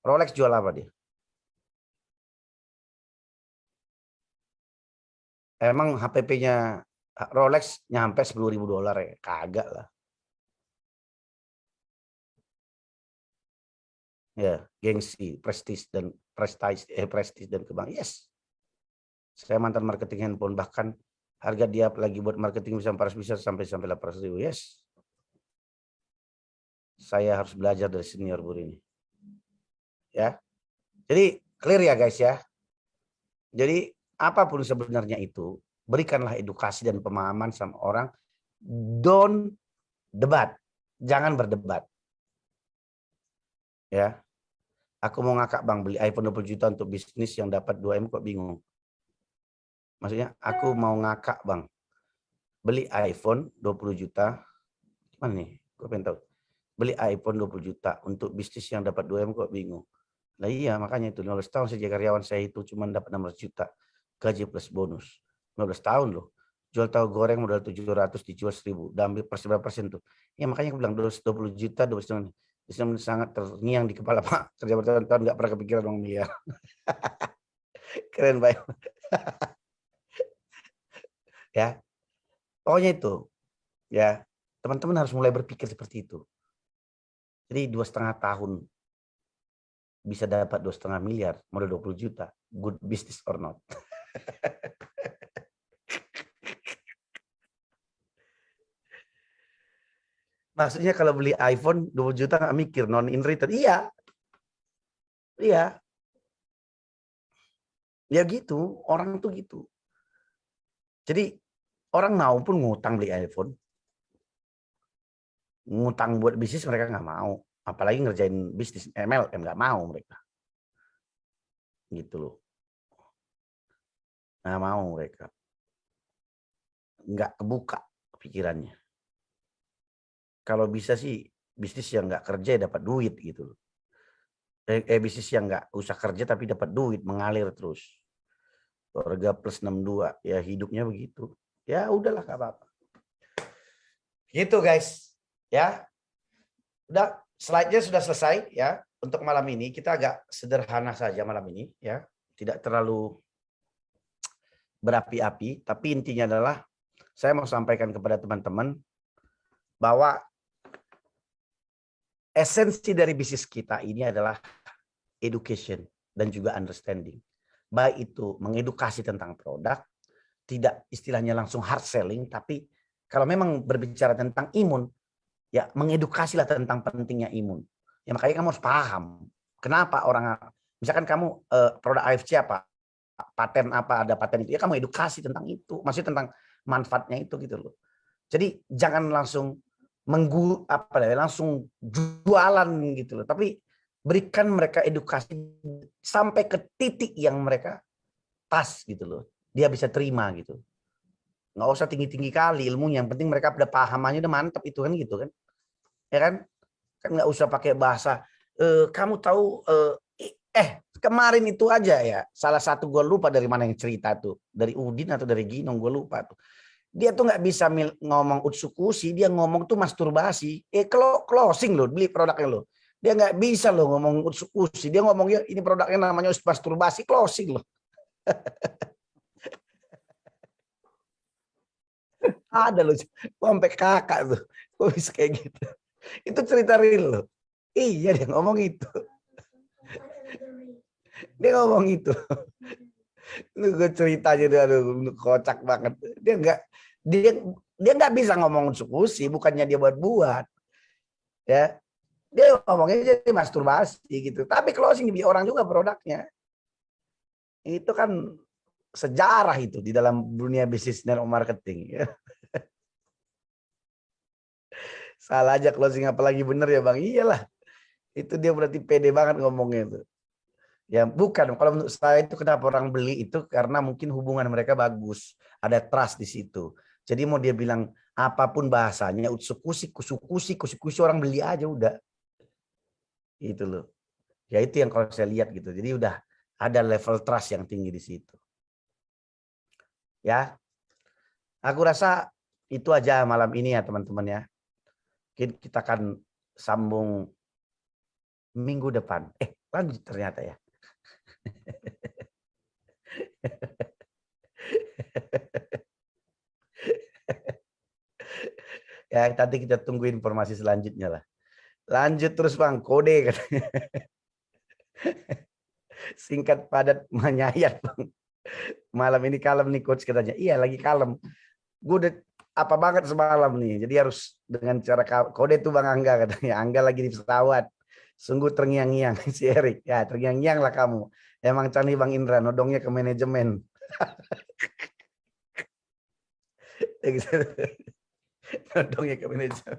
Rolex jual apa dia? Emang HPP-nya Rolex nyampe $10.000 ya? Kagak lah. Ya, gengsi, prestis dan kebang. Yes. Saya mantan marketing handphone, bahkan harga dia lagi buat marketing bisa sampai 800.000. Yes. Saya harus belajar dari senior Bu ini. Ya. Jadi clear ya guys ya. Jadi apapun sebenarnya itu, berikanlah edukasi dan pemahaman sama orang. Don't debat. Jangan berdebat. Ya. Aku mau ngakak Bang, beli iPhone 20 juta untuk bisnis yang dapat 2M kok bingung. Maksudnya aku mau ngakak Bang, beli iPhone 20 juta. Mana nih? Gue pengen tahu. Beli iPhone 20 juta untuk bisnis yang dapat 2M kok bingung. Nah iya makanya itu 15 tahun sejak karyawan saya itu cuma dapat 16 juta. Gaji plus bonus. 15 tahun loh. Jual tahu goreng modal 700 dijual 1.000. Dan ambil berapa persen tuh. Ya makanya aku bilang 20 juta 12 tahun. Sangat terngiang di kepala Pak. Kerja bertahun-tahun nggak pernah kepikiran uang miliar. Keren Pak. Ya. Pokoknya itu. Ya. Teman-teman harus mulai berpikir seperti itu. Jadi 2,5 tahun bisa dapat 2,5 miliar modal 20 juta. Good business or not? Maksudnya kalau beli iPhone 20 juta nggak mikir non in return. Iya. Iya. Ya gitu, orang tuh gitu. Jadi orang mau pun ngutang beli iPhone. Ngutang buat bisnis mereka nggak mau. Apalagi ngerjain bisnis MLM nggak mau mereka. Gitu loh. Nggak mau mereka. Nggak kebuka pikirannya. Kalau bisa sih bisnis yang nggak kerja dapat duit gitu loh. Bisnis yang nggak usah kerja tapi dapat duit mengalir terus. Keluarga plus 62 ya hidupnya begitu. Ya udahlah nggak apa-apa. Gitu guys. Ya. Udah slide-nya sudah selesai ya. Untuk malam ini kita agak sederhana saja malam ini ya. Tidak terlalu berapi-api, tapi intinya adalah saya mau sampaikan kepada teman-teman bahwa esensi dari bisnis kita ini adalah education dan juga understanding. Baik itu mengedukasi tentang produk, tidak istilahnya langsung hard selling, tapi kalau memang berbicara tentang imun, ya mengedukasilah tentang pentingnya imun. Ya makanya kamu harus paham kenapa orang, misalkan kamu produk AFC apa, paten apa, ada paten itu, ya kamu edukasi tentang itu, maksudnya tentang manfaatnya itu gitu loh. Jadi jangan langsung langsung jualan gitu loh, tapi berikan mereka edukasi sampai ke titik yang mereka pas gitu loh, dia bisa terima gitu. Nggak usah tinggi-tinggi kali ilmunya, yang penting mereka pada pahamannya udah mantap itu kan gitu kan, ya kan nggak usah pakai bahasa kamu tahu kemarin itu aja ya, salah satu gue lupa dari mana yang cerita tuh, dari Udin atau dari Ginong gue lupa tuh. Dia tuh nggak bisa ngomong utsukushi, dia ngomong tuh masturbasi. Closing loh, beli produknya loh. Dia nggak bisa loh ngomong usuk-usik. Dia ngomongnya ini produknya namanya masturbasi, closing loh. Ada loh, sampai kakak tuh. Kok bisa kayak gitu? Itu cerita real loh. Iya dia ngomong itu. Dia ngomong itu. Lu gue ceritanya dia aduh kocak banget. Dia dia nggak bisa ngomong usuk-usik, bukannya dia buat-buat. Ya, dia ngomongnya jadi masturbasi gitu. Tapi closing di orang juga produknya. Itu kan sejarah itu di dalam dunia bisnis dan marketing. Salah aja closing apalagi bener ya Bang. Iyalah. Itu dia berarti pede banget ngomongnya itu. Ya bukan, kalau menurut saya itu kenapa orang beli itu karena mungkin hubungan mereka bagus. Ada trust di situ. Jadi mau dia bilang apapun bahasanya, utsukusi, kusukusi, kusukusi orang beli aja udah. Itu loh. Ya itu yang kalau saya lihat gitu. Jadi udah ada level trust yang tinggi di situ. Ya. Aku rasa itu aja malam ini ya teman-teman ya. Kita akan sambung minggu depan. Lanjut ternyata ya. Ya nanti kita tunggu informasi selanjutnya lah. Lanjut terus Bang, kode katanya. Singkat padat menyayat Bang. Malam ini kalem nih coach katanya. Iya lagi kalem. Gue udah apa banget semalam nih. Jadi harus dengan cara kode tuh Bang Angga katanya. Angga lagi di pesawat. Sungguh terngiang-ngiang si Erik. Ya terngiang-ngiang lah kamu. Emang canggih Bang Indra, nodongnya ke manajemen. Nodongnya ke manajemen.